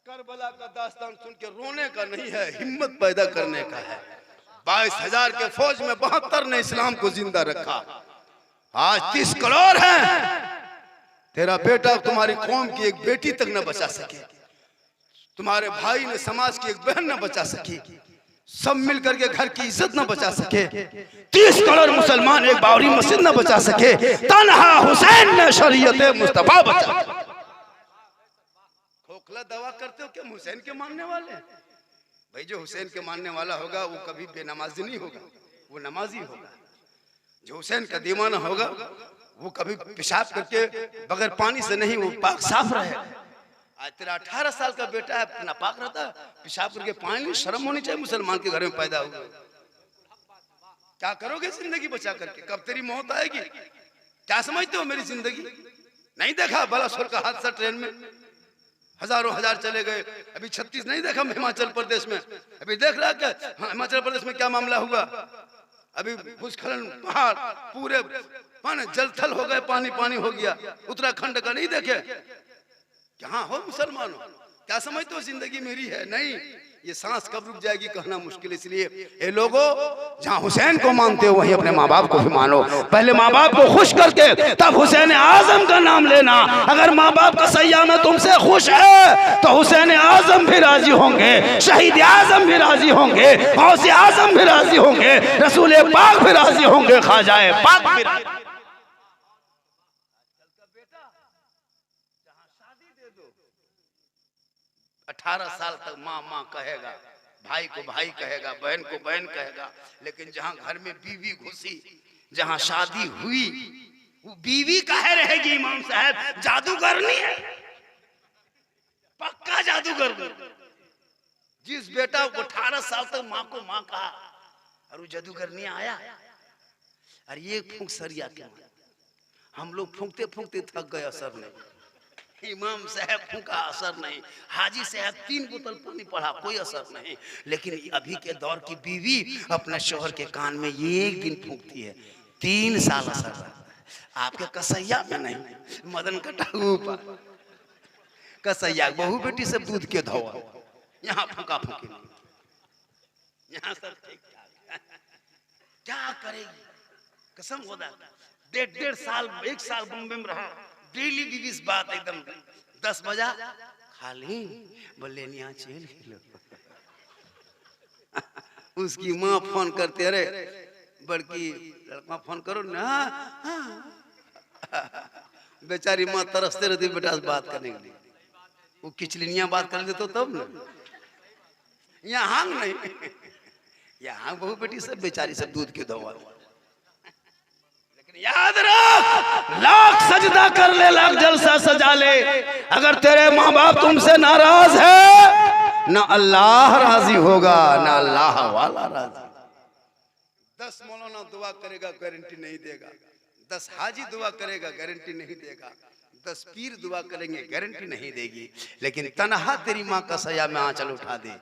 करबला का दास्तान सुन के रोने का नहीं है, हिम्मत पैदा करने का है। 22,000 के फौज में 72 ने इस्लाम को जिंदा रखा। आज 30 करोड़ हैं। तेरा बेटा तुम्हारी कौम की एक बेटी तक न बचा सके, तुम्हारे भाई ने समाज की एक बहन न बचा सकी, सब मिलकर के घर की इज्जत न बचा सके। 30 करोड़ मुसलमान एक बाबरी मस्जिद न बचा सके। तन्हा हुसैन ने शरीयत मुस्तफा बचा। खोखला दावा करते हो क्या हुसैन के मानने वाले? भाई जो हुसैन के मानने वाला होगा वो कभी बेनमाजी नहीं होगा, वो नमाजी होगा। जो हुसैन का दीवाना होगा वो कभी पेशाब करके बगैर पानी से नहीं, वो पाक साफ रहेगा। आज तेरा 18 साल का बेटा है, नापाक रहता है, पेशाब करके पानी, शर्म होनी चाहिए मुसलमान के घर में पैदा हुआ। क्या करोगे जिंदगी बचा करके? कब तेरी मौत आएगी? क्या समझते हो मेरी जिंदगी? नहीं देखा बालासोर का हादसा, ट्रेन में हजारों हजार चले गए। अभी 36 नहीं देखा हिमाचल प्रदेश में? अभी देख रहा क्या हिमाचल प्रदेश में क्या मामला हुआ? अभी भूस्खलन, पहाड़ पूरे पानी जलथल हो गए, पानी पानी हो गया। उत्तराखंड का नहीं देखे? कहाँ हो मुसलमानों? क्या समझते हो जिंदगी मेरी है? नहीं, ये सांस कब रुक जाएगी कहना मुश्किल। इसलिए ये लोगों, जहाँ हुसैन को मानते हो वहीं अपने माँ बाप को भी मानो। पहले माँ बाप को खुश करके तब हुसैन आजम का नाम लेना। अगर माँ बाप का सैया में तुमसे खुश है तो हुसैन आजम भी राजी होंगे, शहीद आजम भी राजी होंगे, गौसे आजम भी राजी होंगे, रसूल पाक भी राजी होंगे, ख्वाजाए पाक भी राजी। 18 साल तक माँ माँ कहेगा, भाई को भाई कहेगा, बहन को बहन कहेगा। लेकिन जहाँ घर में बीवी घुसी, जहाँ शादी हुई, वो बीवी काहे रहेगी? इमाम साहब जादूगर नहीं है, पक्का जादूगर। जिस बेटा को 18 साल तक माँ को माँ कहा और वो जादूगर नहीं आया। अरे ये फूंक सरिया क्या, हम लोग फूंकते फूंकते थक गए, असर नहीं। इमाम साहब फूंका, असर नहीं। हाजी साहब 3 बोतल पानी पढ़ा, कोई असर नहीं। लेकिन अभी के दौर की बीवी अपने शोहर के कान में ये एक दिन फूंकती है, 3 साल असर रहता है। आपके कसैया में नहीं, मदन कटाऊ पर कसैया बहू बेटी से दूध के धोआ, यहाँ फूंका फूंकी नहीं, यहाँ सब ठीक ठाक। क्या करेगी? कसम खुदा, 1.5 साल 1 साल बॉम्बे में रहा, डेली बीवी इस बात एकदम 10 बजा खाली बोले यहाँ चल लो। उसकी माँ फोन करते, अरे बड़की लड़का फोन करो ना। बेचारी माँ तरसते रहती बेटा से बात करने के लिए। वो किचलिनिया बात कर देते तब ना, यहाँ नहीं, यहाँ बहू बेटी सब बेचारी सब दूध के धोआ। याद रख, लाख सजदा कर ले, लाख जलसा सजा ले, अगर तेरे माँ बाप तुमसे नाराज है ना अल्लाह राजी होगा, ना अल्लाह वाला राजी। 10 मौलाना दुआ करेगा, गारंटी नहीं देगा। 10 हाजी दुआ करेगा गारंटी नहीं देगा, 10 पीर दुआ करेंगे गारंटी नहीं देगी, लेकिन तनहा तेरी माँ का सया में आंचल उठा दे,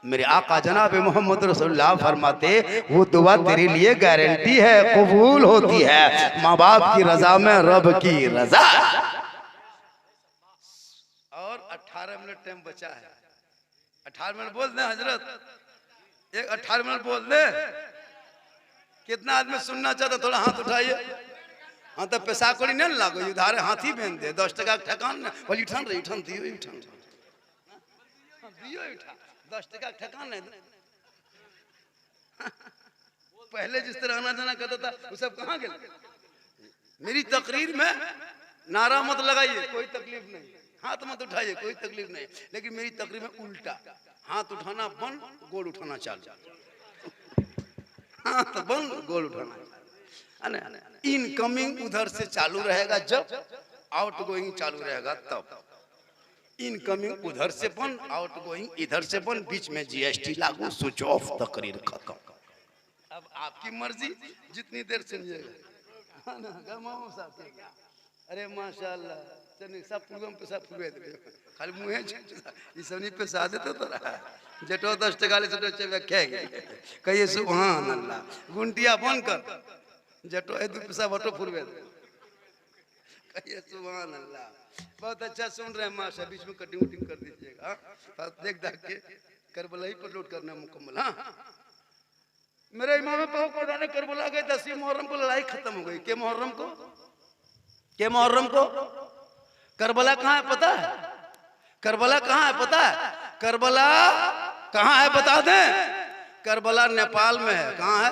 मेरे आका जनाब मोहम्मद रसूलुल्लाह फरमाते वो दुआ तेरे लिए गारंटी है, कबूल होती है, माँ बाप की रजा में रब की रजा। और 18 मिनट टाइम बचा है, 18 मिनट बोल दे हजरत, एक 18 मिनट बोल दे। कितना आदमी सुनना चाहता, थोड़ा हाथ उठाइए। हाँ तो पैसा कोड़ी नहीं लागो, उधारे हाथी बेन दे, 10 टका ठकान बोली उठान रही उठान दियो उठान दियो उठा, 10 टका ठकान नहीं। पहले जिस तरह आना जाना करता था वो सब कहाँ गए? मेरी तकरीर में नारा मत लगाइए, कोई तकलीफ नहीं, हाथ मत उठाइए, कोई तकलीफ नहीं, लेकिन मेरी तकरीर में उल्टा हाथ उठाना बंद, गोल उठाना चालू, हाथ बंद गोल उठाना। इनकमिंग उधर से चालू रहेगा जब, आउट गोइंग चालू रहेगा तब। इनकमिंग उधर से बंद, आउट गोइंग इधर से बंद, बीच में जीएसटी लागू, स्विच ऑफ, तकरीर खत्म। अब आपकी मर्जी जितनी देर सुनिएगा। अरे माशाल्लाह चलिए सब प्रोग्राम पे सब पूरे दे खाली मुहे ई सनी पे सादे तो रहा जटो 10 टका ले जटो चेवे खेगे कहिए सुभान अल्लाह गुंटिया बंद कर जटो ए 2 पैसा बटो फुरवे दे कहिए सुभान अल्लाह। बहुत अच्छा सुन रहे हैं माशा, बीच में कटिंग उटिंग कर दीजिएगा, देख देख के करबला ही पर लोड करना मुकम्मल। हाँ मेरे इमाम पाव को डाने करबला गए, 10वीं मुहर्रम को लड़ाई खत्म हो गई। के मुहर्रम को, के मुहर्रम को करबला कहाँ है पता है? करबला कहाँ है पता है? करबला कहाँ है बता दें? करबला नेपाल में है। कहाँ है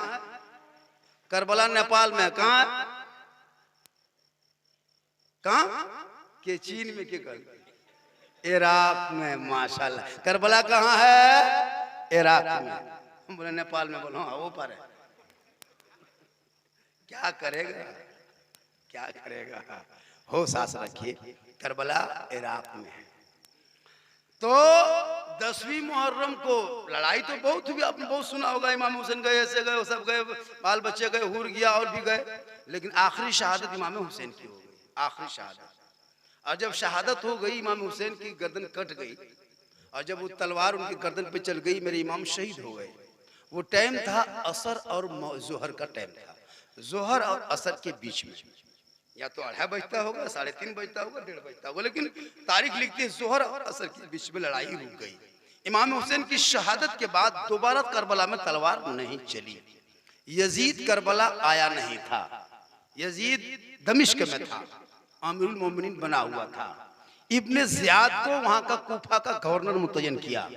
करबला? नेपाल में है। कहाँ है? कहाँ के? चीन में के कर? इराक में। माशाल्लाह। करबला कहाँ है? इराक में। हम बोले नेपाल में, बोलो हाँ वो पर है। क्या करेगा, क्या करेगा, हो सास रखिए। करबला इराक में है। तो 10वीं मुहर्रम को लड़ाई तो बहुत हुई, आपने बहुत सुना होगा, इमाम हुसैन गए, ऐसे गए, वो सब गए, बाल बच्चे गए, हुर गया और भी गए, लेकिन आखिरी शहादत इमाम हुसैन की हो गई, आखिरी शहादत। और जब शहादत हो गई, इमाम हुसैन की गर्दन कट गई, और जब वो तलवार उनकी गर्दन पे चल गई, मेरे इमाम शहीद हो गए। वो टाइम था असर और जोहर का टाइम था, जोहर और असर के बीच में, या तो 2:30 बजता होगा, 3:30 बजता होगा, 1:30 बजता होगा, लेकिन तारीख लिखती है जोहर और असर के बीच में लड़ाई रुक गई। इमाम हुसैन की शहादत के बाद दोबारा करबला में तलवार नहीं चली। यजीद करबला आया नहीं था, यजीद दमिश्क में था, आमिरुल मोमिनीन बना हुआ था। इब्ने ज़ियाद को वहां का कूफा का गवर्नर मुतय्यन किया।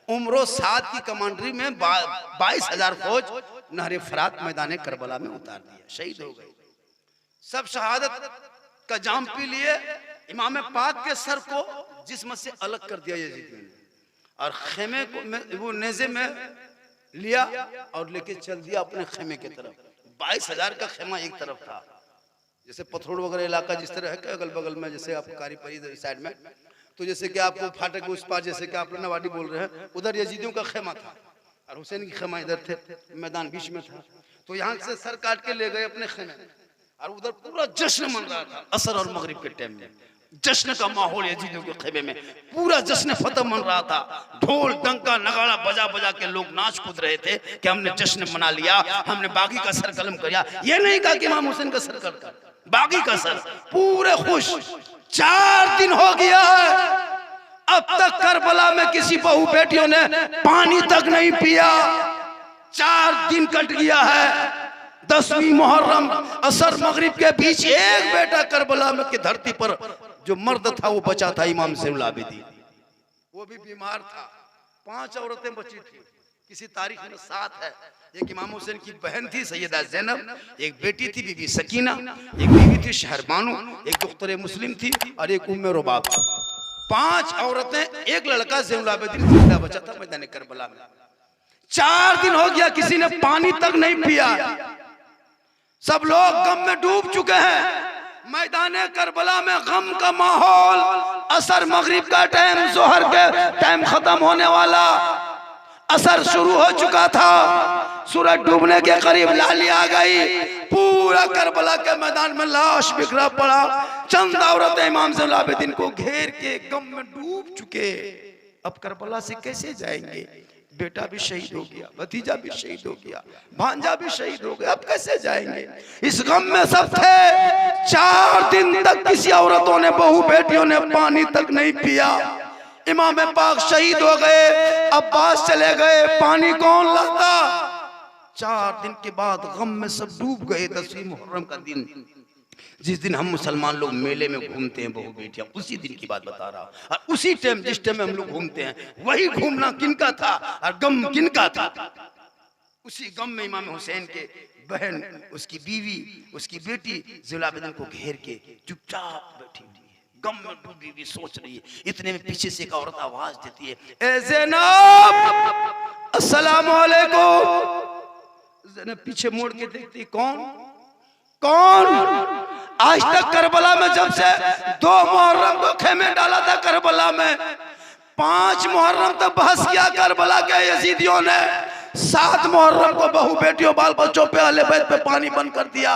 उमरो साद की कमांडरी में 22,000 फौज नहरे फरात मैदान करबला में उतार दिया, शहीद हो गए। सब शहादत का जाम पी लिए। इमाम पाक के सर को जिस्म से अलग कर दिया यजीद ने, और खेमे को वो नेज़े में लिया और लेके चल दिया अपने खेमे की तरफ। 22,000 का खेमा एक तरफ था, जैसे पथरोड़ वगैरह इलाका जिस तरह है अगल बगल में, जैसे आपको कारी परी साइड में, तो जैसे कि आपको फाटक उस पार, जैसे कि आप नवाडी बोल रहे हैं, उधर यजीदियों का खेमा था और हुसैन की खेमा इधर थे, मैदान बीच में था। तो यहाँ से सर काट के ले गए अपने खेमे, और उधर पूरा जश्न मन रहा था। असर और मगरिब के टाइम में जश्न का माहौल यजीदियों के खेमे में, पूरा जश्न फतह मन रहा था। ढोल डंका नगाड़ा बजा बजा के लोग नाच कूद रहे थे कि हमने जश्न मना लिया, हमने बागी का सर कलम किया। ये नहीं कहा कि इमाम हुसैन का सर कर, बागी का सर, पूरे खुश। 4 दिन हो गया है, अब तक करबला में किसी बहू बेटियों ने पानी तक नहीं पिया। 4 दिन कट गया है। 10वीं मुहर्रम असर मगरिब के बीच एक बेटा करबला में की धरती पर जो मर्द था वो बचा था, इमाम ज़ैनुल आबिदीन। वो भी बीमार था। 5 औरतें बची थी, किसी तारीख में 7 है। एक इमाम हुसैन की बहन थी सैयदा ज़ैनब, एक बेटी थी बीबी सकीना, एक बीवी थी शहरबानो, एक दुख्तरे मुस्लिम थी और एक उम्मे रुबाब थी। 5 औरतें, एक लड़का ज़ैनुल आबिदीन जिंदा बचा था मैदान करबला में। 4 दिन हो गया, किसी ने पानी तक नहीं पिया। सब लोग गम में डूब चुके हैं। मैदान करबला में गम का माहौल। असर मगरिब का टाइम, जोहर के टाइम खत्म होने वाला। असर शुरू हो चुका था, सूरज डूबने के करीब लाली आ गई। पूरा करबला के मैदान में लाश बिखरा पड़ा। चंद औरतें इमाम ज़ैनुल आबिदीन को घेर के गम में डूब चुके। अब करबला से कैसे जाएंगे? बेटा भी शहीद हो गया, भतीजा भी शहीद हो गया, भांजा भी शहीद हो गया, अब कैसे जाएंगे? इस गम में सब थे। 4 दिन तक किसी औरतों ने, बहू बेटियों ने पानी तक नहीं पिया। इमाम पाक शहीद हो गए, अब्बास चले गए, पानी कौन लाता? 4 दिन के बाद गम में सब डूब गए। 10वीं मुहर्रम का दिन, जिस दिन हम मुसलमान लोग मेले में घूमते हैं बहू बेटियां, उसी दिन की बात बता रहा हूं। और उसी टाइम, जिस टाइम में हम लोग घूमते हैं, वही घूमना किनका था और गम किनका था? उसी गम में इमाम हुसैन के बहन, उसकी बीवी, उसकी बेटी ज़ैनुल आबिदीन को घेर के चुपचाप बैठी हुई है, गम में डूबी हुई, सोच रही है। इतने में पीछे से एक औरत आवाज देती है, ए ज़ैनब, अस्सलाम वालेकुम। ज़ैनब पीछे मोड़ के देखती, कौन? आज तक करबला में जब से 2 मुहर्रम को खेमे डाला था, करबला में 5 मुहर्रम तक बहस किया करबला के यजीदियों ने। 7 मुहर्रम को बहू बेटियों बाल बच्चों पे, अहले बैत पे पानी बंद कर दिया।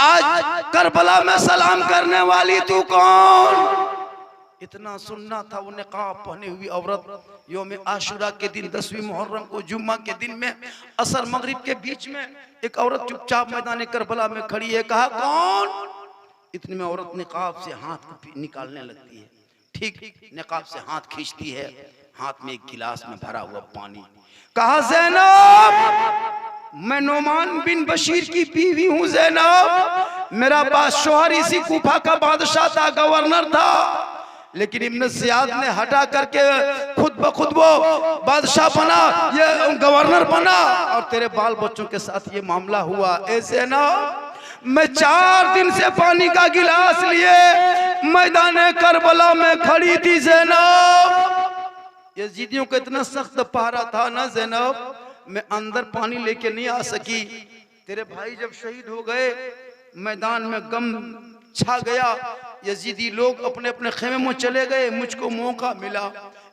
आज करबला में सलाम करने वाली तू कौन? इतना सुनना था। वो निकाब पहनी हुई औरत योम आशुरा के दिन, 10वीं मुहर्रम को जुम्मा के दिन में, असर मगरिब के बीच में एक औरत चुपचाप मैदान करबला में खड़ी है। कहा, कौन? इतने में औरत निकाब से हाथ को निकालने लगती है। ठीक निकाब से हाथ खींचती है, हाथ में एक गिलास में भरा हुआ पानी। कहा, ज़ैनब, मैं नोमान बिन बशीर की बीवी हूँ। ज़ैनब, मेरा बादशाह इसी कूफा का बादशाह था, गवर्नर था, लेकिन इब्न ज़ियाद ने हटा करके खुद ब खुद वो बादशाह बना, ये गवर्नर बना, और तेरे बाल बच्चों के साथ ये मामला हुआ। ऐसे ना, मैं 4 दिन से पानी का गिलास लिए मैदान करबला में खड़ी थी। ज़ैनब, यजीदियों का इतना सख्त पहरा था ना ज़ैनब, मैं अंदर पानी लेके नहीं आ सकी। तेरे भाई जब शहीद हो गए, मैदान में गम छा गया, यजीदी लोग अपने अपने खेमे में चले गए, मुझको मौका मिला।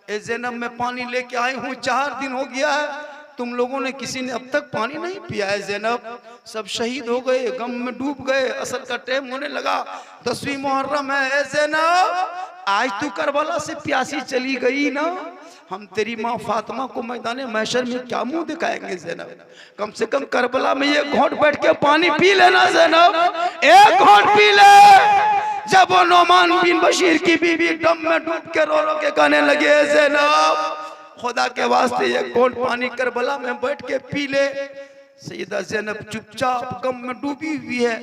ए ज़ैनब, मैं पानी लेके आई हूँ, 4 दिन हो गया है, तुम लोगों ने किसी ने अब तक पानी नहीं पिया है। ज़ैनब, सब शहीद हो गए, गम में डूब गए, असल का टाइम होने लगा, 10वीं मुहर्रम है। ए ज़ैनब, आज तू करबला से प्यासी चली गई ना, हम तेरी माँ फातिमा को मैदान महशर में क्या मुंह दिखाएंगे? ज़ैनब, कम से कम करबला में ये घोंट बैठ के पानी पी लेना। ज़ैनब, एक घोंट पी ले। जब वो नोमान बिन बशीर की बीवी गम में डूब के रो रो के कहने लगे, ज़ैनब, खुदा के वास्ते ये घोंट पानी करबला में बैठ के पी ले। सैयदा ज़ैनब चुपचाप गम में डूबी हुई है।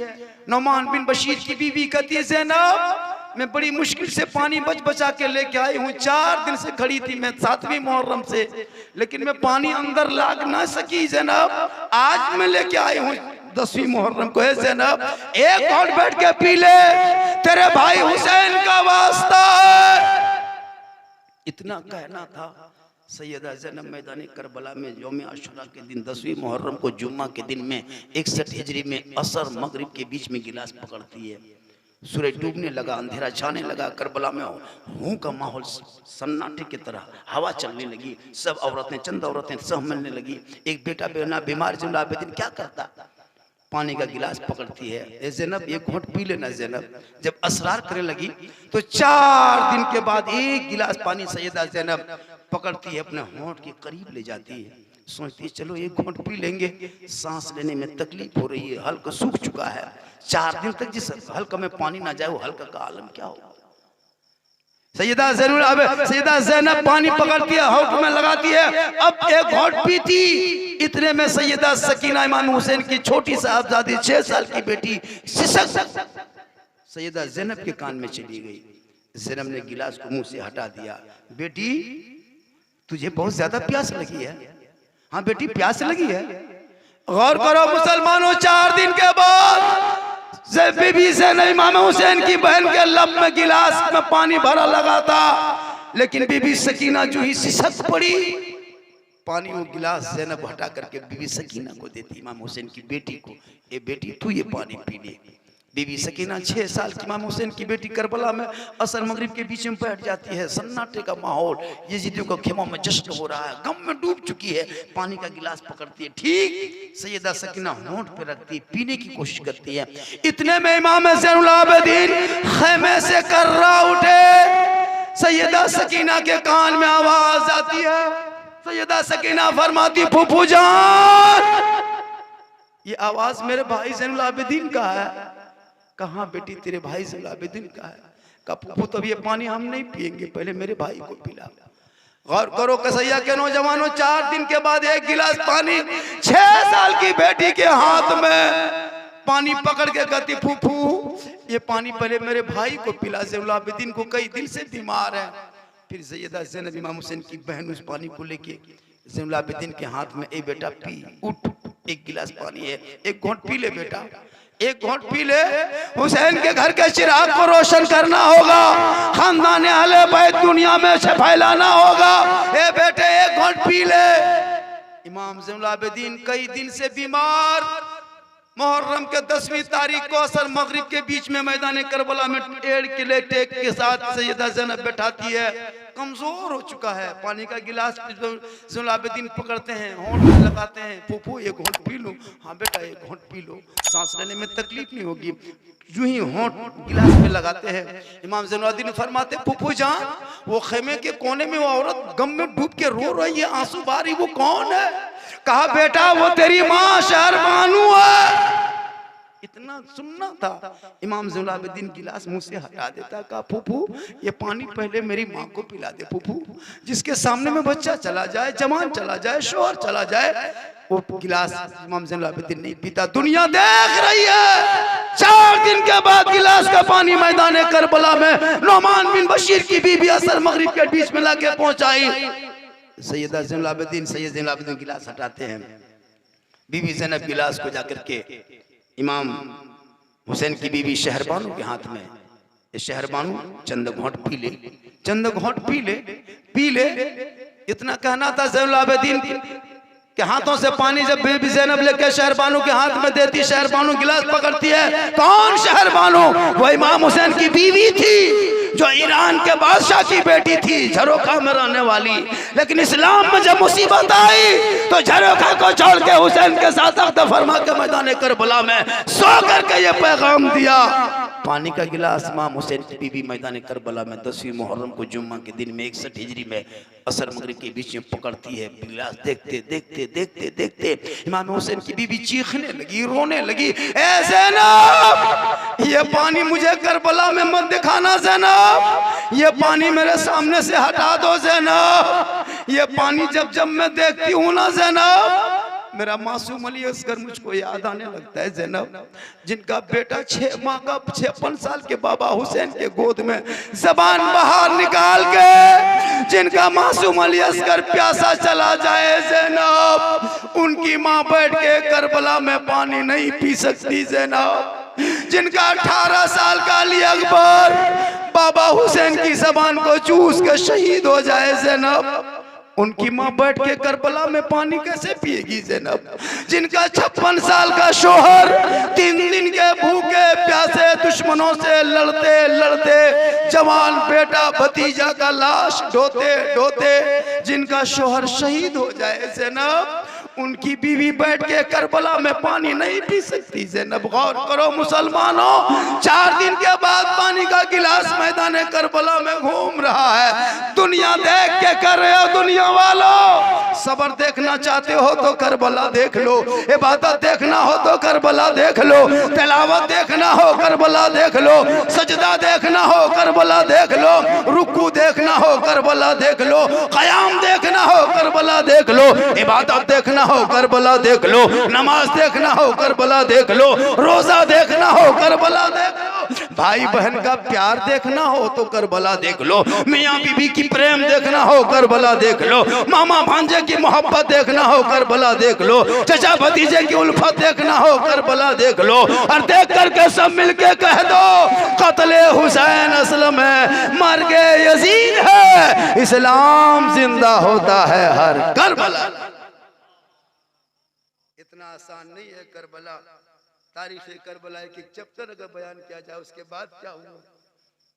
नोमान बिन बशीर की बीवी कहती है, ज़ैनब, मैं बड़ी मुश्किल से पानी बचा के लेके आई हूँ, 4 दिन से खड़ी थी मैं 7वीं मुहर्रम से, लेकिन मैं पानी अंदर लाग ना सकी। ज़ैनब, आज मैं लेके आई हूँ 10वीं मुहर्रम को। है ज़ैनब, एक घोंट बैठ के पी ले, तेरे भाई हुसैन का वास्ता है। इतना कहना था। सैयदा ज़ैनब मैदान करबला में यौम आशुरा के दिन, 10वीं मुहर्रम को जुम्मा के दिन में 61 हिजरी में असर मगरिब के बीच में गिलास पकड़ती है। सूरज डूबने लगा, अंधेरा छाने लगा, करबला में हूँ का माहौल सन्नाटे की तरह हवा चलने लगी। सब औरतें, चंद औरतें सब मिलने लगी। एक बेटा बेना बीमार ज़ैनुल आबिदीन क्या करता? पानी का गिलास पकड़ती है। ए ज़ैनब, एक घोंट पी लेना। ज़ैनब जब असरार करने लगी तो 4 दिन के बाद एक गिलास पानी सैयदा ज़ैनब पकड़ती है, अपने होंठ के करीब ले जाती है, सोचती है चलो एक घोंट पी लेंगे। सांस लेने में तकलीफ हो रही है, हल्का सूख चुका है। 4 दिन तक जिस हल्का में पानी ना जाए, वो हल्का का आलम क्या होगा? सैयदा ज़ैनब पानी पकड़ती है, होंठ में लगाती है, अब एक घोंट पीती। इतने में सैयदा सकीना इमाम हुसैन की छोटी साहबजादी 6 साल की बेटी सिसक सैयदा ज़ैनब के कान में चली गई। ज़ैनब ने गिलास को मुंह से हटा दिया। बेटी, तुझे बहुत ज्यादा प्यास लगी है? हाँ बेटी, प्यास लगी है। गौर करो मुसलमानों, 4 दिन के बाद बीबी ज़ैनब इमाम हुसैन की बहन के लब में गिलास में पानी भरा लगा था, लेकिन बीबी सकीना जो ही सिसक पड़ी, पानी वो गिलास ज़ैनब हटा करके बीबी सकीना को देती, इमाम हुसैन की बेटी को। ए बेटी, तू ये पानी पी ले। बीबी सकीना 6 साल की इमाम हुसैन की बेटी करबला में असर मगरिब के बीच में बैठ जाती है। सन्नाटे का माहौल, यजीदियों का खेमा में जश्न हो रहा है, गम में डूब चुकी है। पानी का गिलास पकड़ती है, ठीक सैयदा सकीना होंठ पे रखती है, पीने की कोशिश करती है। इतने में इमाम ज़ैनुल आबिदीन खेमे से कर्रा उठे। सैयदा सकीना के कान में आवाज आती है। सैयदा सकीना फरमाती, फूफू जान, ये आवाज मेरे भाई ज़ैनुल आबिदीन का है। कहाँ बेटी, तेरे भाई ज़ैनुल आबिदीन का है। कहा फूफू, तब ये पानी हम नहीं पिएंगे, पहले मेरे भाई को पिला। गौर करो कसैया के नौजवानों, 4 दिन के बाद एक गिलास पानी 6 साल की बेटी के हाथ में पानी पकड़ के कहती, फूफू ये पानी पहले मेरे भाई को पिला, ज़ैनुल आबिदीन को कई दिन से बीमार है। फिर सैयदा ज़ैनब इमाम हुसैन की बहन उस पानी को लेके ज़ैनुल आबिदीन के हाथ में, ए बेटा पी, उठ, एक गिलास पानी है, एक घोंट पी ले बेटा, एक घोंट पी ले। हुसैन के घर के चिराग को रोशन करना होगा, खानदान अहले बैत दुनिया में से फैलाना होगा। ए बेटे एक घोंट पी ले। इमाम ज़ैनुल आबिदीन कई दिन से बीमार। मुहर्रम के 10वीं तारीख को असर मगरिब के बीच में मैदान करबला में टेढ़ किले टेक के साथ सैयदा ज़ैनब बैठाती है। कमजोर हो चुका है। पानी का गिलास ज़ैनुल आबिदीन पकड़ते हैं, होंठ में लगाते हैं, फूफू एक घोंट पी लो। हाँ बेटा एक घोंट पी लो, सांस लेने में तकलीफ नहीं होगी। यूं ही होंठ गिलास में लगाते हैं। इमाम ज़ैनुल आबिदीन फरमाते, फूफू जान, वो खेमे के कोने में वो औरत गम में डूब के रो रही है, आंसू बहा रही, वो कौन है? कहा बेटा वो तेरी माँ शहरबानू है। इतना सुनना था। इमाम ज़ैनुल आबिदीन गिलास मुंह से हटा देता। कहा फूफू ये पानी पहले मेरी माँ को पिला दे। फूफू जिसके सामने में बच्चा चला जाए, जवान चला जाए, शोहर चला जाए, वो गिलास इमाम ज़ैनुल आबिदीन नहीं पीता। दुनिया देख रही है। 4 दिन के बाद गिलास का पानी मैदान करबला में नौमान बिन बशीर की बीबी असर मगरिब के बीच में लाके पहुंचाई। सैयदा ज़ैनुल आबिदीन, सैयद ज़ैनुल आबिदीन गिलास हटाते हैं। बीबी ज़ैनब गिलास को जाकर के इमाम हुसैन की बीबी शहरबानू के हाथ में, ये शहरबानू चंद घोंट पी ले, चंद घोंट पी ले, पी ले। इतना कहना था ज़ैनुल आबिदीन के हाथों से पानी जब बीबी ज़ैनब लेके शहरबानू के हाथ में देती, शहरबानू गिलास पकड़ती है। कौन शहरबानू? वो इमाम हुसैन की बीवी थी, जो ईरान के बादशाह की बेटी थी, झरोखा में रहने वाली। लेकिन इस्लाम में जब मुसीबत आई तो झरोखा को छोड़ के हुसैन के साथ अक़द फरमा के मैदान करबला में सो करके ये पैगाम दिया। पानी का गिलास इमाम हुसैन की बीबी मैदान करबला में 10वीं मुहर्रम को जुम्मा के दिन में 61 हिजरी में असर मगरिब के बीच में पकड़ती है। गिलास देखते देखते देखते देखते इमाम हुसैन की बीबी चीखने लगी, रोने लगी, ए ज़ैनब ये पानी मुझे करबला में मत दिखाना ज़ैनब, ये पानी मेरे सामने से हटा दो ज़ैनब। ये पानी जब जब मैं देखती हूँ ना ज़ैनब, मेरा मासूम अली असगर मुझको याद आने लगता है ज़ैनब, जिनका बेटा 6 माह का 56 साल के बाबा हुसैन के गोद में जबान बाहर निकाल के जिनका मासूम अली असगर प्यासा चला जाए ज़ैनब, उनकी माँ बैठ के करबला में पानी नहीं पी सकती ज़ैनब। जिनका 18 साल का अली अकबर बाबा हुसैन की जबान को चूस के शहीद हो जाए ज़ैनब, उनकी माँ बैठ के करबला में पानी कैसे पिएगी ज़ैनब। जिनका 56 साल का शोहर 3 दिन के भूखे प्यासे दुश्मनों से लड़ते लड़ते जवान बेटा भतीजा का लाश ढोते ढोते जिनका शोहर शहीद हो जाए ज़ैनब, उनकी बीवी बैठ के करबला में पानी नहीं पी सकती ज़ैनब। गौर करो मुसलमानों, 4 दिन के बाद पानी का गिलास मैदान करबला में घूम रहा है। दुनिया देख के कर रहे हो दुनिया वालों, सबर देखना चाहते हो तो करबला देख लो, इबादत देखना हो तो करबला देख लो, तिलावत देखना हो करबला देख लो, सजदा देखना हो करबला देख लो, रुकू देखना हो करबला देख लो, क़याम देखना हो करबला देख लो, इबादत देखना हो करबला देख लो, नमाज देखना हो करबला देख लो, रोजा देखना हो करबला देख लो, भाई बहन का प्यार देखना हो तो करबला देख लो, मियाँ बीबी की प्रेम देखना हो करबला देख लो, मामा भांजे की मोहब्बत देखना हो करबला देख लो, चचा भतीजे की उल्फत देखना हो करबला देख लो। और देख करके सब मिलके कह दो, कत्ले हुसैन असलम है, मर गए यजीद है, इस्लाम जिंदा होता है हर करबला। इतना आसान नहीं है करबला। तारीख करबला के चैप्टर अगर बयान किया जाए उसके बाद क्या हुआ।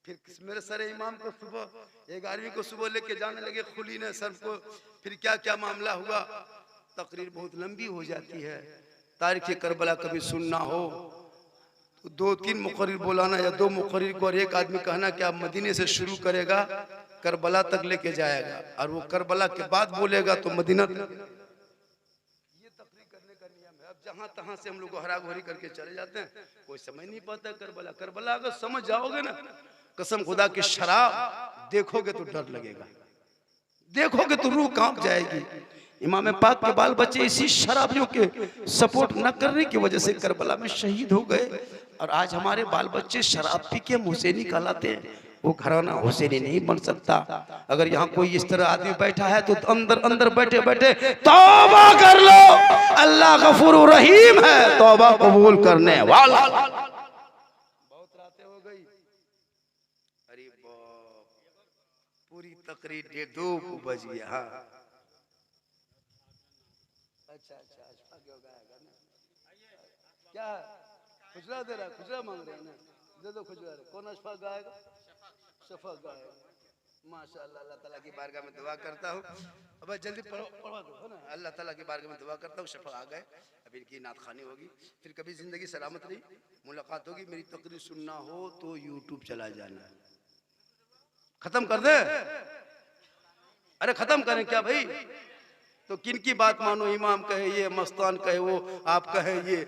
फिर मेरे सर इमाम को सुबह 11वीं को सुबह लेके जाने लगे खुली ने सर को, फिर क्या क्या मामला हुआ। तकरीर बहुत लंबी हो जाती है। तारीख करबला कभी सुनना हो तो 2-3 मुकर्रिर बुलाना या 2 मुकर्रिर को और एक आदमी कहना कि आप मदीने से शुरू करेगा करबला तक लेके जाएगा और वो करबला के बाद बोलेगा तो मदीना। ये तकरीर करने का नियम है। अब जहां तहां से हम लोग हरा घोरी करके चले जाते हैं, कोई समझ नहीं पाता करबला। करबला अगर समझ जाओगे ना, कसम खुदा की शराब देखोगे तो डर लगेगा, देखोगे तो रूह कांप जाएगी। इमाम पाक के बाल बच्चे इसी शराबियों के सपोर्ट न करने की वजह से करबला में शहीद हो गए। और आज हमारे बाल बच्चे शराब पी के हुसैनी कहलाते हैं। वो घराना हुसैनी नहीं बन सकता। अगर यहाँ कोई इस तरह आदमी बैठा है तो अंदर अंदर बैठे बैठे तौबा कर लो, अल्लाह गफूर रहीम है, तौबा कबूल करने वाला। बहुत रातें हो गई। अरे पूरी तकरीर 1:30 बज गया। हाँ अच्छा क्या खुजरा दे रहा, खुजरा मांग रहे हैं ना, दे दो खुजरा। कौन अशफाक गाएगा? शफक गाएगा। माशाअल्लाह। अल्लाह ताला की बारगाह में दुआ करता हूँ। अब जल्दी पढ़वा दो है ना। अल्लाह ताला की बारगाह में दुआ करता हूँ, शफक आ गए, अब इनकी नात खानी होगी, फिर कभी जिंदगी सलामत रही, मुलाकात होगी। मेरी तकरीर सुनना हो तो यूट्यूब चला जाना। खत्म कर दे, अरे खत्म करें क्या भाई? तो किन की बात मानो? इमाम कहे ये, मस्तान कहे वो, आप कहे ये।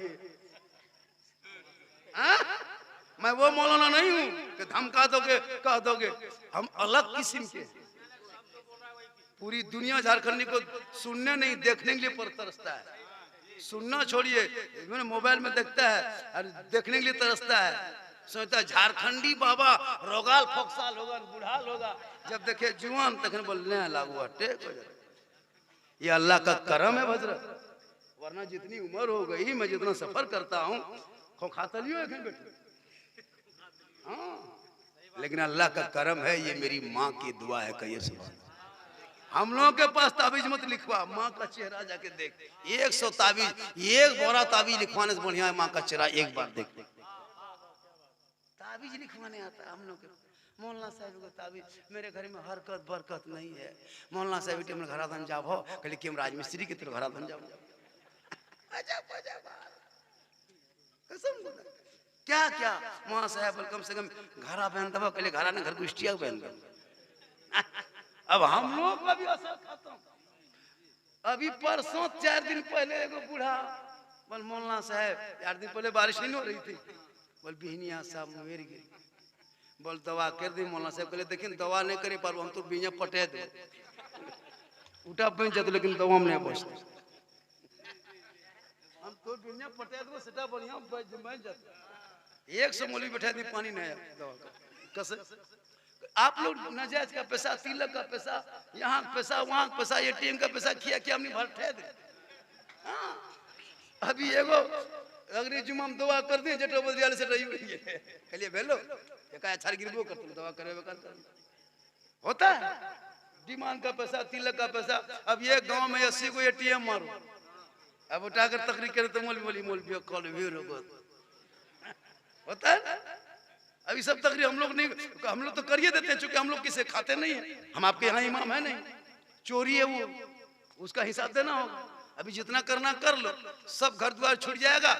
मैं वो मौलाना नहीं हूं कि धमका दोगे कह दोगे। हम अलग किस्म के। पूरी दुनिया झारखंडी को सुनने नहीं देखने के लिए पर तरसता है। सुनना छोड़िए, मैंने मोबाइल में देखता है और देखने के लिए तरसता है। सोचता है झारखंडी बाबा रोगाल फोकसाल होगा, बुढ़ाल होगा, जब देखे जुआन तक बोलने लागू टेक हो जाए। ये अल्लाह का करम है हजरत, वरना जितनी उम्र हो गई, मैं जितना सफर करता हूँ खाता लियो बैठे। हाँ, लेकिन अल्लाह का करम है, ये मेरी माँ की दुआ है। कहिए सुभान। हम लोगों के पास ताबीज मत लिखवा, माँ का चेहरा जाके देख। 100 ताबीज, एक बोरा ताबीज लिखवाने से बढ़िया है माँ का चेहरा एक बार देख। ताबीज लिखवाने आता है हम लोग के। मौलाना साहब को ताबीज, मेरे घर में हरकत बरकत नहीं है। मौलाना साहब बेटे मेरे घराधन जाओ हो, कहले कि हम राजमिस्त्री की तरह घराधन जाओ। कसम क्या क्या वहां साहब कम से कम घरा पहन दबा, कहले घरा ने घर को स्टिया पहन दो। अब हम लोग का भी असर खत्म। अभी परसों 4 दिन पहले एगो बूढ़ा बोल, मौलाना साहब 4 दिन पहले बारिश नहीं हो रही थी, बोल बिहनिया साहब मेर गई, बोल दवा कर दी। मौलाना साहब कहले देखिन दवा नहीं करे पर हम तो बिया पटे दे उठा बन जाते, लेकिन दवा हम नहीं बचते। हम तो बिया पटे दो सेटा बढ़िया बन जाते। 100 मौलवी बैठा दी, पानी नहीं आया दवा का। कैसे आप लोग नाजायज का पैसा, तिलक का पैसा, यहाँ पैसा वहाँ पैसा, ATM का पैसा किया कि हमने भर ठे दे। हाँ, अभी एगो अगली जुम्मा में दवा कर दी, जेठो बदियाल से रही हुई है, कहलिए भेलो का अच्छा गिरबो कर तुम दवा करे कर होता है। डिमांड का पैसा, तिलक का पैसा। अब ये गांव में 80 को ATM मारो, अब उठाकर तकरीर करे तो मौलवी कॉल भी रोको होता है। अभी सब तकरीर हम लोग नहीं, हम लोग तो करिए देते हैं, चूंकि हम लोग किसे खाते नहीं है। हम आपके यहाँ इमाम है नहीं, चोरी है वो, उसका हिसाब देना होगा। अभी जितना करना कर लो, सब घर द्वार छूट जाएगा,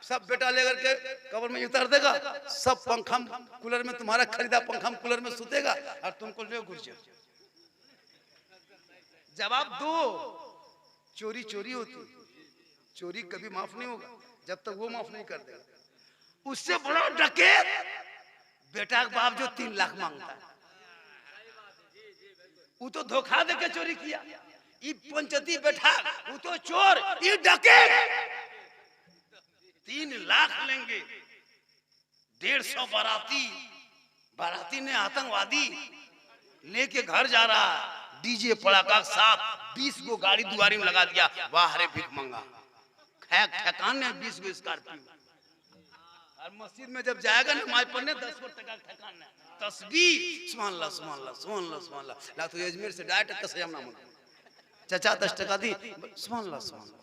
सब बेटा लेकर के कब्र में उतार देगा, सब पंखा कूलर में तुम्हारा खरीदा पंखा कूलर में सुतेगा और तुमको ले घुस जाओ। जवाब दो। चोरी चोरी होती, चोरी कभी माफ नहीं होगा जब तक वो माफ नहीं कर देगा। उससे बड़ा डकैत बेटा का बाप जो 3 लाख मांगता है, वो तो धोखा देके चोरी किया। ये पंचती बैठा वो तो चोर, ये डकैत 3 लाख लेंगे। 150 बाराती ने आतंकवादी लेके घर जा रहा, डीजे पड़ाका के साथ 20 गो गाड़ी दुआरी में लगा दिया। वाह रे भिख मंगा, ठेकान ने 20 गो स्कॉर्पियो। और मस्जिद में जब जाएगा नमाज पढ़ने 10 गो टका ठेकान है। तस्बीह सुभान अल्लाह सुभान अल्लाह सुभान अल्लाह सुभान अल्लाह। ला तो अजमेर से डायरेक्ट कसम ना मांग, चाचा 10 टका दी सुभान अल्लाह सुभान अल्लाह।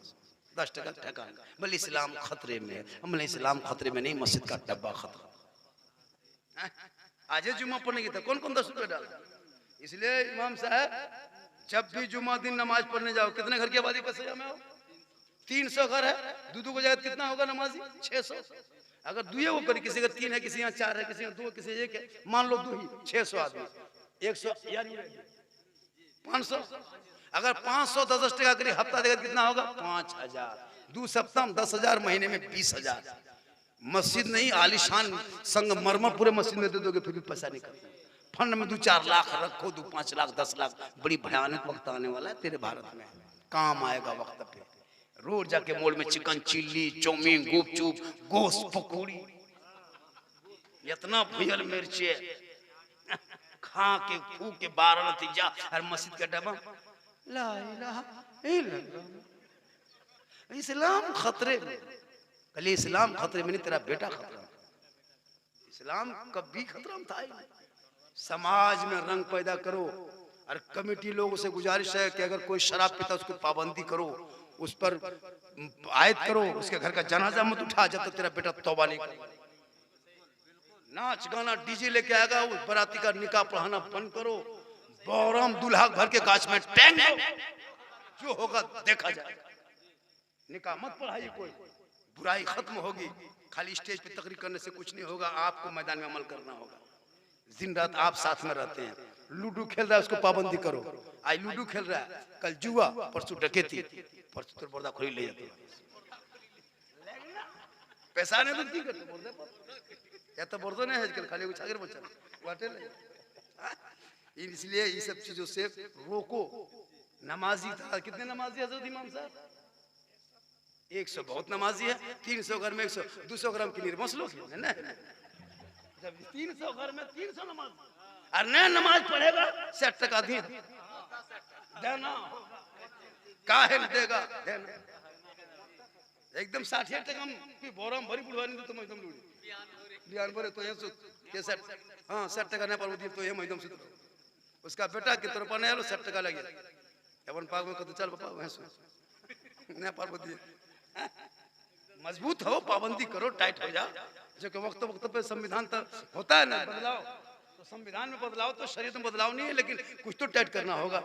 10 टका ठकान। बोले इस्लाम खतरे में है। हमने इस्लाम खतरे में नहीं, मस्जिद का डब्बा खतरा। आज जुम्मा पढ़ने की था कौन कौन 10 रुपए डाल। इसलिए इमाम साहब जब भी जुम्मा दिन नमाज पढ़ने जाओ, कितने घर की आबादी पर सजा में हो? 300 घर है, दूधू को जगह कितना होगा नमाजी? 600। अगर दुए वो करी, किसी का 3 है, किसी यहाँ 4 है, किसी यहाँ 2, किसी 1 है, मान लो 2 ही, 600 आदमी, 100 यानी 500। अगर 500 10 टका करी, हफ्ता देगा कितना होगा? 5000। 2 सप्ताह में 10,000, महीने में 20,000। मस्जिद नहीं, आलिशान संगमरमर पूरे मस्जिद में दे दोगे फिर भी पैसा नहीं करते। फंड में 2-4 लाख रखो, 2-5 लाख 10 लाख, बड़ी भयानक वक्त आने वाला है तेरे भारत में, काम आएगा वक्त पे। रोज जाके मॉल में चिकन चिल्ली, चाउमीन, गुपचुप, गोश्त, पकौड़ी, इतना भुयल मिर्चे खा के फू के 12 नतीजा, और मस्जिद का डब्बा ला इलाहा इल्लल्लाह। इस्लाम खतरे में। कल इस्लाम खतरे में नहीं, तेरा बेटा खतरा में। इस्लाम कभी खतरा में था ही नहीं। समाज में रंग पैदा करो, और कमेटी लोगों से गुजारिश है कि अगर कोई शराब पीता उसको पाबंदी करो, उस पर आयत करो, उसके घर का जनाजा मत उठा जब तक तेरा बेटा तौबा नहीं करे। नाच गाना डीजे लेके आएगा, उस बराती का निकाह पढ़ाना बंद करो। बौराम दूल्हा भर के गाछ में टैंक दो, जो होगा देखा जाएगा। निकाह मत पढ़ाइए, कोई बुराई खत्म होगी। खाली स्टेज पे तकरीर करने से कुछ नहीं होगा, आपको मैदान में अमल करना होगा। दिन रात आप साथ में रहते हैं। लूडो खेल रहा है, उसको पाबंदी करो। आज लूडो खेल रहा है, कल जुआ, परसों डकैती, परसों तो बर्दा खोरी ले जाते पैसा नहीं तो की करते बोल दे या तो बर्दो नहीं है आजकल, खाली कुछ आगे बचा वाटे ले। इसलिए ये सब चीजों से रोको। नमाजी था, कितने नमाजी हजरत इमाम साहब? 100 बहुत नमाजी है। 300 घर में 100, 200 ग्राम की निर्मस लोग है ना। जब 300 घर में 300 नमाज, और नया नमाज पढ़ेगा 60 टका देना, काहे देगा देना। एकदम 60 टका की बोरम भरी बुढ़वानी तो तुम एकदम लूड़ी बियान भरे तो ये के 60, हां 60 टका नहीं पर तो ये एकदम से उसका बेटा के तरफ नहीं आलो 60 टका लगे। अपन पाग में कहते चल पापा भैंस नहीं पार्वती मजबूत हो, पाबंदी करो, टाइट हो जा। जो कि वक्त वक्त पे संविधान तो होता है ना बदलाव, तो संविधान में बदलाव तो शरीयत में बदलाव नहीं है, लेकिन कुछ तो टाइट करना होगा।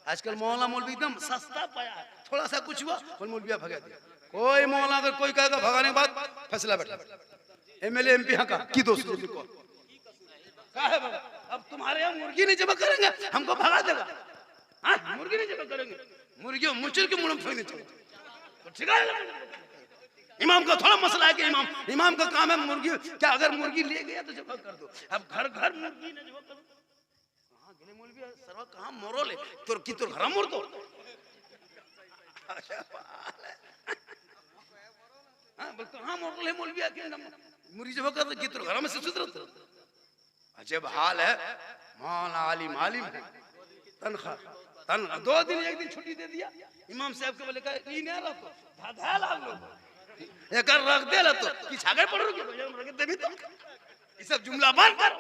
आजकल मौलाना मौलवी एकदम सस्ता पाया है, थोड़ा सा कुछ हुआ और मौलविया भगा दिया। कोई मौलाना अगर कोई कहेगा भगाने के बाद फैसला बैठा, एमएलए एमपी यहाँ का की दोस्त को अब तुम्हारे यहाँ मुर्गी नहीं जमा करेंगे हमको भगा देगा। हाँ मुर्गी नहीं जमा करेंगे, मुर्गियों मुचल के मुंह में फेंक देते तो ठीक है। इमाम का थोड़ा मसला है कि इमाम का काम है मुर्गी, क्या अगर मुर्गी ले गया तो जमा कर दो। अब घर घर मुर्गी ने जमा करो, कहाँ गिने मौलवी सर्व कहाँ मोरो ले तोर की तोर घर मोर दो। हाँ बोल कहाँ मोर ले मौलवी आके मुर्गी जमा कर दो की तोर घर में से सुधर। अजब हाल है। मौलाना आलिम आलिम है, तनख्वाह 2 दिन 1 दिन छुट्टी दे दिया। इमाम साहब के बोले कहा ई नहीं रखो धाधा लाग लो एक रख दे ला तो कि छागे पड़ोगे रख दे भी तो ये सब जुमला बंद कर।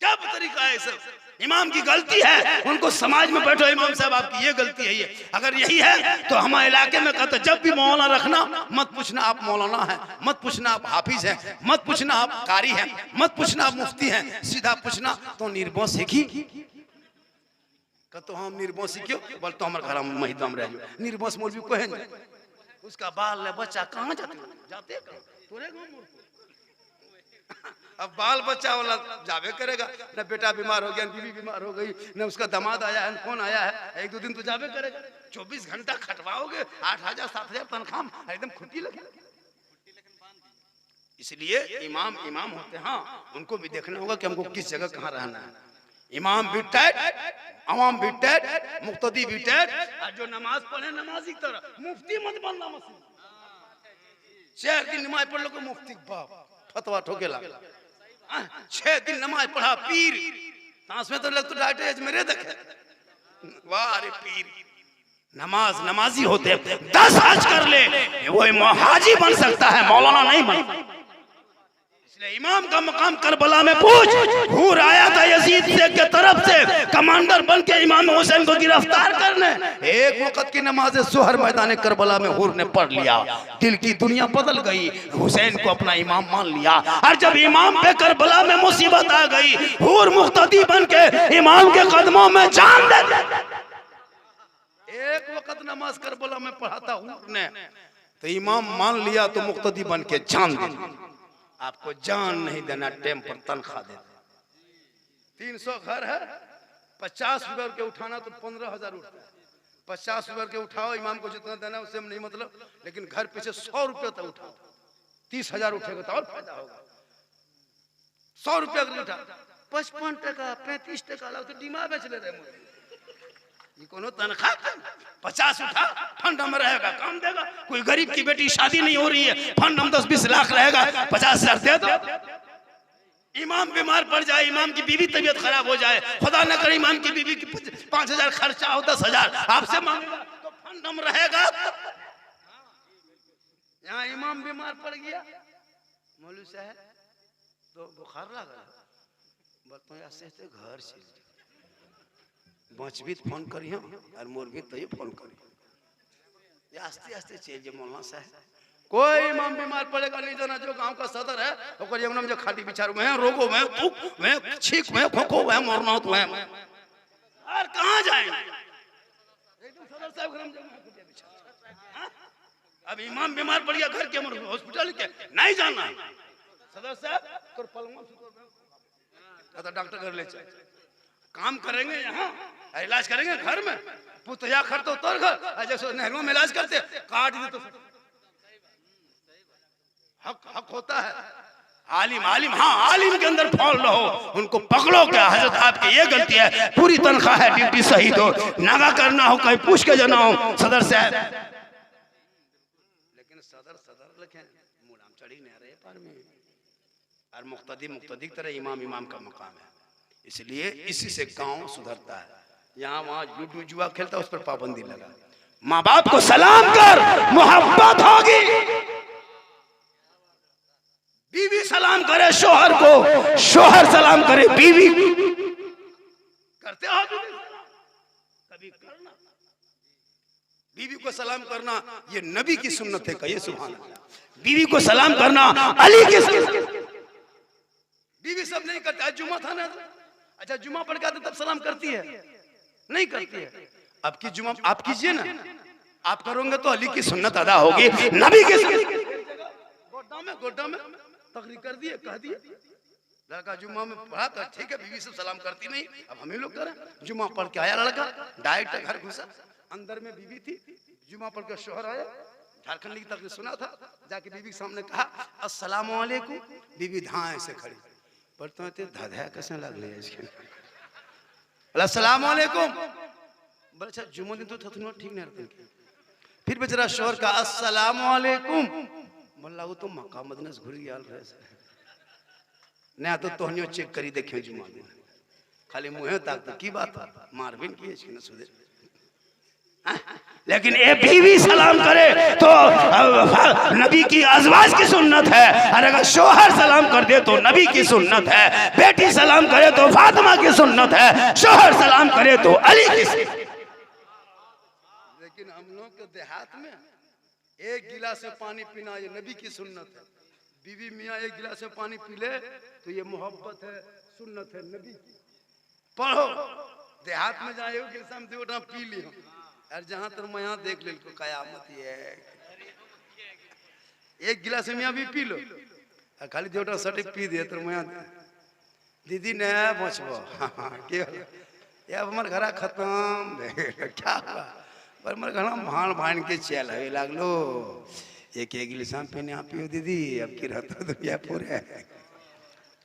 क्या तरीका है सब? इमाम की गलती है, उनको समाज में बैठो इमाम साहब आपकी ये गलती है। ये अगर यही है तो हमारे इलाके में कहते जब भी मौलाना रखना मत पूछना आप मौलाना हैं, मत पूछना आप हाफिज हैं, मत पूछना आप कारी हैं, मत पूछना आप मुफ्ती हैं, सीधा पूछना तो निर्बों सीखी तो हम निर्बोसी क्यों बोल तो हमारे घर में महिदम रह जो निर्बोस मौलवी को है उसका बाल ले बच्चा कहाँ जाते तोरे गांव। अब बाल बच्चा वाला जावे करेगा न, बेटा बीमार हो गया, बीवी बीमार हो गई, न उसका दामाद आया है, कौन आया है, 1-2 दिन तो जावे करेगा। 24 घंटा खटवाओगे 8,000 7,000 तनख्वाह एकदम खुटी लगे। इसलिए इमाम इमाम होते हैं, हाँ उनको भी देखना होगा कि हमको किस जगह कहाँ रहना है। इमाम भी टाइट, अवाम भी टाइट, मुक्तदी भी टाइट, और जो नमाज पढ़े नमाजी की तरह मुफ्ती मत बनना। मस्जिद 6 दिन नमाज पढ़ लो को मुफ्ती बाप फतवा ठोके लगा। 6 दिन नमाज पढ़ा पीर तांस में तो लग तो डाटे मेरे देखे वाह अरे पीर नमाज नमाजी होते हैं। 10 हज कर ले वो हाजी बन सकता है, मौलाना नहीं बन। इसलिए इमाम का मकाम करबला में पूछ। हूर आया था यजीद से के तरफ से कमांडर बन के इमाम हुसैन को गिरफ्तार करने। एक वक्त की नमाज सुहर मैदान करबला में हूर ने पढ़ लिया, दिल की दुनिया बदल गई, हुसैन को अपना इमाम मान लिया। और जब इमाम पे करबला में मुसीबत आ गई, हूर मुक्तदी बन के इमाम के कदमों में जान दे। एक वक्त नमाज करबला में पढ़ा था हूर ने, तो इमाम मान लिया तो मुक्तदी बन के जान दे। आपको जान नहीं देना, टेम पर तनख्वाह दे। 300 घर है, 50 रुपए के उठाना तो 15,000 उठता है। 50 रुपए के उठाओ, इमाम को जितना देना उससे नहीं मतलब, लेकिन घर पीछे 100 रुपये तक उठाओ, 30,000 उठेगा तो और फायदा होगा। 100 रुपया का उठा 55 टका 35 टका लग तो डिमा बेच ले रहे। ये कोनो तनख्वाह 50 उठा, फंड में रहेगा, काम देगा। कोई गरीब की बेटी शादी नहीं हो रही है, फंड हम 10-20 लाख रहेगा, 50,000 दे दो। इमाम बीमार पड़ जाए, इमाम की बीवी तबीयत खराब हो जाए, खुदा न करे इमाम की बीवी की 5,000 खर्चा हो, 10,000 आपसे मांगेगा तो फंड में रहेगा। यहाँ इमाम बीमार पड़ गया, मौलवी साहब तो बुखार लगा, बर्तन ऐसे घर से बचबी फोन करियो और मोरबी तो ये फोन करियो, आस्ते आस्ते चल जे मौलाना साहब। कोई इमाम बीमार पड़ेगा नहीं जाना, जो गांव का सदर है ओकर यमुना में खाटी बिचारू में रोगों में थूक में छींक में खोखो में मरना तो है और कहां जाएंगे। एकदम सदर साहब घर में जमा। अब इमाम बीमार पड़ गया, घर के हॉस्पिटल के नहीं जाना, सदर साहब कर पलंग तो डॉक्टर घर ले चल, काम करेंगे यहाँ, इलाज करेंगे घर में, पुतया खर तो तोर घर, जैसे नहरों में इलाज करते काट दे तो हक होता है। आलिम आलिम, हाँ आलिम के अंदर फॉल रहो, उनको पकड़ो। क्या हजरत आपकी ये गलती है, पूरी तनख्वाह है, ड्यूटी सही दो, नागा करना हो कहीं पूछ के जाना हो सदर साहब। लेकिन सदर लिखे मुलाम चढ़ी नहीं रहे पर में, और मुक्तदी तरह इमाम इमाम का मकाम है। इसलिए इसी से गांव सुधरता है। यहाँ वहाँ लूडो जुआ खेलता है, उस पर पाबंदी लगा। माँ बाप को सलाम कर, मोहब्बत होगी। बीवी सलाम करे शोहर को, शोहर सलाम करे बीवी। करते हो कभी करना, बीवी को सलाम करना ये नबी की सुन्नत है। कहिए सुभान अल्लाह। बीवी को सलाम करना अली की सुन्नत। बीवी सब नहीं करते। आज जुमा था ना, अच्छा जुमा पढ़ के आते तब सलाम करती है, नहीं करती है। अब की जुमा आप कीजिए ना, आप करोगे तो अली की सुन्नत अदा होगी, नबी की सुन्नत। गोड्डा में तकरीर कर दिए, कह दिए लड़का जुम्मा में पढ़ा था, ठीक है बीवी से सलाम करती नहीं, अब हम ही लोग करें। जुम्मा पढ़ के आया लड़का, डायरेक्ट घर घुसा, अंदर में बीवी थी, जुम्मा पढ़ के शोहर आया, झारखंड की तकरीर सुना था, जाके बीवी के सामने कहा अस्सलाम वालेकुम। बीवी धाए से खड़ी, पढ़ते थे धाधा कैसे लग ले इसके, अस्सलाम वालेकुम। बोले अच्छा जुम्मा दिन तो ठीक नहीं रहते। फिर बेचारा शोहर का अस्सलाम वालेकुम, बोला वो तो मक्का मदीना से घुर गया ना, तो तोहनियो चेक करी देखियो जुम्मा दिन, खाली मुंह ताक की बात मारबीन की है न सुधे। लेकिन ए बीवी सलाम करे तो नबी की अज़वाज की सुन्नत है, और अगर शोहर सलाम कर दे तो नबी की सुन्नत है। बेटी सलाम करे तो फातिमा की सुन्नत है, शोहर सलाम करे तो अली की सुन्नत। लेकिन हम लोग के देहात में एक गिलास में पानी पीना ये नबी की सुन्नत है। बीवी मियाँ एक गिलास में पानी पी ले तो ये मोहब्बत है, सुन्नत है नबी की। पढ़ो, देहात में जाए गिलास पी लियो, और जहां तर मैं यहाँ देख ले को कयामत ये एक गिलास में भी पी लो, खाली देवटा सटी पी दे तो मैं दीदी ने बचबो ये हमारे घर खत्म क्या हुआ, पर हमारे घर भाण भाण के चल है लागलो एक गिलास पीने आप पियो दीदी, अब की रहता दुनिया पूरे।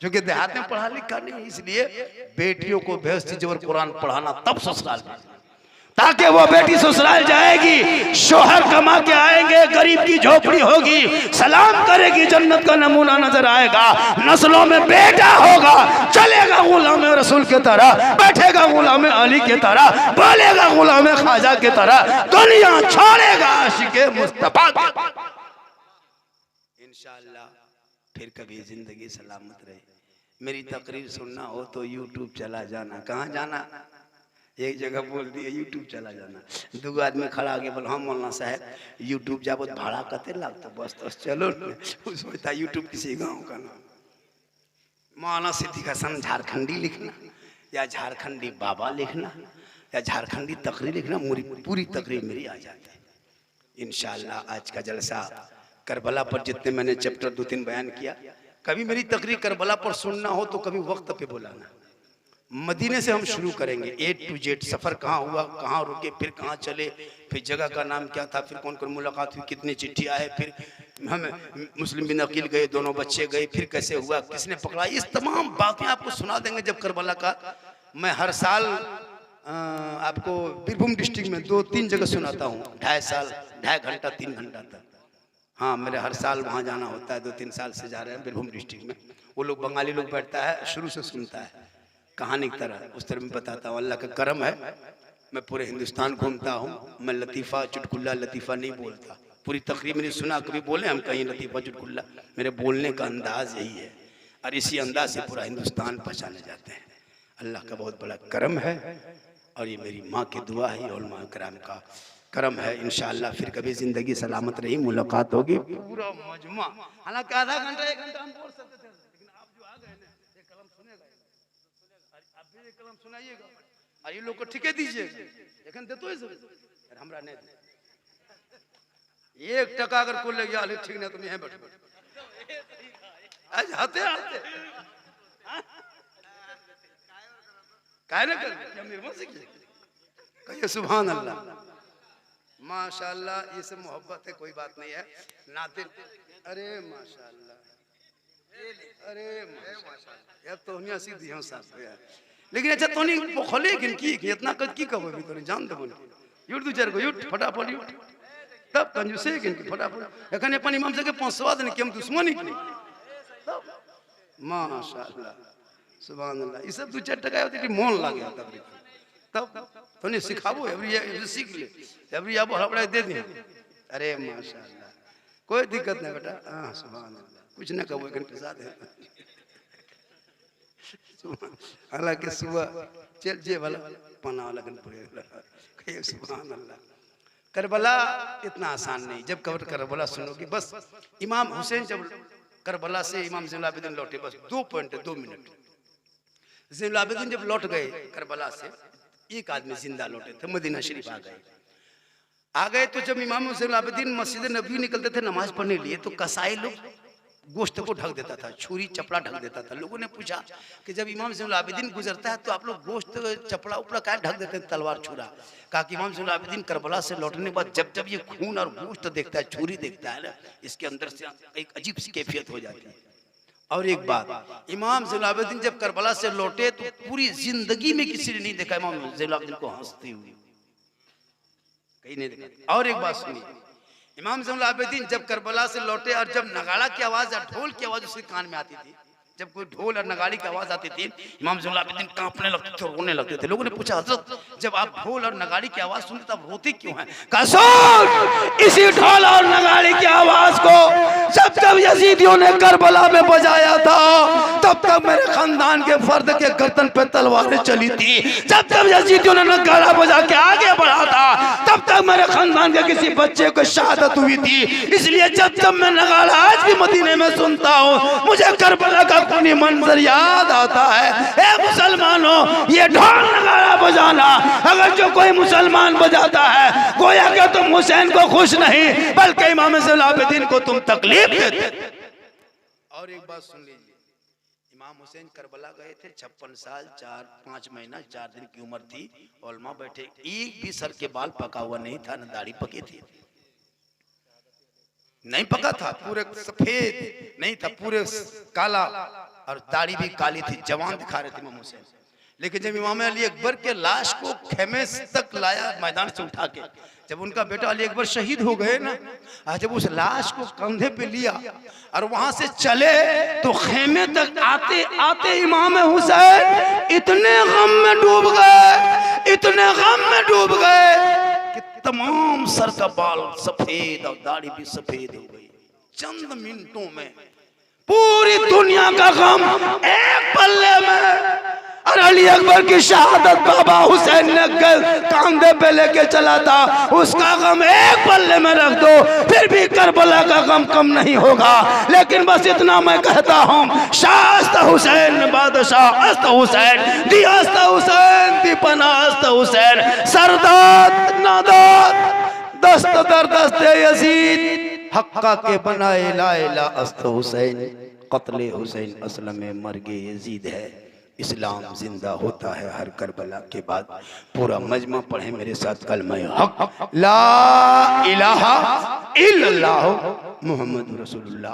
जो कि देहात में पढ़ा लिखा नहीं, इसलिए बेटियों को भेजती जबर कुरान पढ़ाना तब ससुराल, ताकि वो बेटी ससुराल जाएगी, शोहर कमा के आएंगे, गरीब की झोपड़ी होगी, सलाम करेगी, जन्नत का नमूना नजर आएगा, नस्लों में बेटा होगा, चलेगा गुलाम रसूल के तरह, बैठेगा गुलाम अली के तरह, बोलेगा गुलाम ख्वाजा के तरह, दुनिया छोड़ेगा आशिक मुस्तफा। इंशाअल्लाह फिर कभी जिंदगी सलामत रहे। मेरी तकरीर सुनना हो तो यूट्यूब चला जाना। कहाँ जाना? एक जगह बोल दिया यूट्यूब चला जाना। दो आदमी खड़ा आगे बोल, हाँ मौलाना साहब यूट्यूब जाबो भाड़ा कते लगता? बस तो चलो न। सोचता यूट्यूब किसी गाँव का नाम। मौलाना सिद्दीक हसन झारखंडी लिखना, या झारखंडी बाबा लिखना, या झारखंडी तकरीर लिखना, पूरी तकरीर मेरी आ जाती है इंशाअल्लाह। आज का जलसा करबला पर जितने मैंने चैप्टर 2-3 बयान किया, कभी मेरी तकरीर करबला पर सुनना हो तो कभी वक्त पे बुलाना। मदीने से हम शुरू करेंगे, A to Z सफर कहाँ हुआ, कहाँ रुके, फिर कहाँ चले, फिर जगह का नाम क्या था, फिर कौन कौन मुलाकात हुई, कितनी चिट्ठी आए, फिर हम मुस्लिम बिन अकील गए, दोनों बच्चे गए, फिर कैसे हुआ, किसने पकड़ा, इस तमाम बातें आपको सुना देंगे। जब करबला का मैं हर साल आपको बीरभूम डिस्ट्रिक्ट में 2-3 जगह सुनाता हूँ, 2.5 घंटा 3 घंटा तक। हाँ, मेरे हर साल वहाँ जाना होता है। 2-3 साल से जा रहे हैं बीरभूम डिस्ट्रिक्ट में। वो लोग बंगाली लोग बैठता है, शुरू से सुनता है कहानी की तरह, उस तरह में बताता हूँ। अल्लाह का करम है, मैं पूरे हिंदुस्तान घूमता हूँ। मैं लतीफ़ा चुटकुल्ला लतीफ़ा नहीं बोलता। पूरी तकरीब मैंने सुना, कभी बोले हम कहीं लतीफ़ा चुटकुल्ला? मेरे बोलने का अंदाज यही है, और इसी अंदाज से पूरा हिंदुस्तान पहचाने जाते हैं। अल्लाह का बहुत बड़ा करम है, और ये मेरी माँ की दुआ है, उलमा कराम का करम है। इंशाअल्लाह फिर कभी जिंदगी सलामत रही, मुलाकात होगी। पूरा मजमा, हालांकि आधा घंटा 1 घंटा हम बोल सकते थे, लेकिन आप जो आ गए ना, ये कलम सुनेगा, आप भी ये कलम सुनाइएगा, और ये लोग को ठिके दीजिएगा। लेकिन देतो है सब, हमरा नहीं 1 टका अगर को लग गया ठीक नहीं, तुम यहीं बैठो। आज आते आते काय ना कर क्या मेरे मन से कहिए सुभान अल्लाह, माशाअल्लाह। ये सब मोहब्बत है, कोई बात नहीं है। नातिन, अरे माशाअल्लाह, अरे माशाअल्लाह, यार तोहनिया सीधी हो साहब यार। लेकिन अच्छा तोनी खोले की इतना कद की कहो भी तोनी जान दे बोल युट 2-4 को युट फटाफट युट, तब कंजूसे कि फटाफट एखन अपन इमाम से के पहुंचवा देने कि हम दुश्मनी की तब माशाअल्लाह सुभान अल्लाह। ये सब 2-4 टका होती मोन लागे तब तो नहीं सिखाबो, एवरी सीख ले, एवरी आबो हड़बड़ा दे दे। अरे माशाअल्लाह, कोई दिक्कत नहीं बेटा। हाँ सुभान अल्लाह, कुछ ना कहो एक घंटे साथ है। हालांकि सुबह चल जे वाला पना वाला गन पड़ेगा, कहिए सुभान अल्लाह। करबला इतना आसान नहीं। जब कबर करबला सुनोगे, बस इमाम हुसैन जब करबला से इमाम ज़ैनुल आबिदीन लौटे, बस 2 मिनट। ज़ैनुल आबिदीन जब लौट गए करबला से, एक आदमी जिंदा लौटे थे, मदीना शरीफ आ गए। तो जब इमाम ज़ैनुल आबिदीन मस्जिद नबवी निकलते थे नमाज पढ़ने लिए, तो कसाई लोग गोश्त को ढक देता था, छुरी चपड़ा ढक देता था। लोगों ने पूछा कि जब इमाम ज़ैनुल आबिदीन गुजरता है तो आप लोग गोश्त चपड़ा उपड़ा क्या ढक देते हैं, तलवार छुरा? कहा कि इमाम ज़ैनुल आबिदीन करबला से लौटने के बाद जब ये खून और गोश्त देखता है, छुरी देखता है ना, इसके अंदर से एक अजीब सी कैफियत हो जाती है। और एक बात, इमाम ज़ैनुल आबिदीन जब करबला से लौटे तो पूरी जिंदगी में किसी ने नहीं देखा इमाम ज़ैनुल आबिदीन को हंसते हुए, कहीं नहीं देखा। और एक बात सुनिए, इमाम ज़ैनुल आबिदीन जब करबला से लौटे और जब नगाड़ा की आवाज या ढोल की आवाज उसके कान में आती थी, जब कोई ढोल और नगाड़ी की आवाज आती थी, इमाम ज़ैनुल आबिदीन कांपने लगते थे, रोने लगते थे। लोगों ने पूछा, हज़रत जब आप ढोल और नगाड़ी की आवाज सुनते तब रोते क्यों हैं? कसूर इसी ढोल और नगाड़ी की आवाज को जब यजीदियों ने करबला में बजाया था, तब तक मेरे खानदान के फर्द के गर्दन पे तलवारें चली थी। जब यजीदियों ने नगाड़ा बजा के आगे बढ़ा था, तब तक मेरे खानदान के किसी बच्चे को शहादत हुई थी। इसलिए जब मैं नगाड़ा आज भी मदीने में सुनता हूँ, मुझे करबला का खूनी मंजर याद आता है। ए मुसलमानों, ये ढोल नगाड़ा बजाना अगर जो कोई मुसलमान बजाता है, गोया कि तुम हुसैन को खुश नहीं बल्कि इमाम ज़ैनुल आबिदीन को तुम तकलीफ देते। और एक बात सुन लीजिए, इमाम हुसैन करबला गए थे, 56 साल 4-5 महीना 4 दिन की उम्र थी। उलमा बैठे, एक भी सर के बाल पका हुआ नहीं था, न दाढ़ी पकी थी, नहीं पका था, पूरे सफेद नहीं था, पूरे काला, और दाढ़ी भी काली थी, जवान दिखा रहे थे इमाम हुसैन। लेकिन जब इमाम अली अकबर के लाश को खेमे तक लाया, मैदान से उठा के, जब उनका बेटा अली अकबर शहीद हो गए ना, जब उस लाश को कंधे पे लिया और वहां से चले, तो खेमे तक आते आते इमाम हुसैन इतने गम में डूब गए, इतने गम में डूब गए कि तमाम सर का बाल सफेद और दाढ़ी भी सफेद हो गई। चंद मिनटों में पूरी दुनिया का गम एक पल्ले में। और अली अकबर की शहादत बाबा हुसैन ने कांधे पे लेके चला था, उसका गम एक पल्ले में रख दो, फिर भी करबला का गम कम नहीं होगा। लेकिन बस इतना मैं कहता हूँ, शास्त हुसैन बादशाह अस्त हुसैन दी अस्त हुसैन दी पना अस्त हुसैन सरदात नादात दस्त दर दस्त यजीद हक्का के बनाए ला इला अस्त हुसैन कत्ले हुसैन असल में मर्गे यजीद है। इस्लाम जिंदा होता है हर करबला के बाद। पूरा मजमा पढ़े मेरे साथ कलमा हक ला इलाहा इल्लल्लाह मुहम्मद रसूलुल्लाह।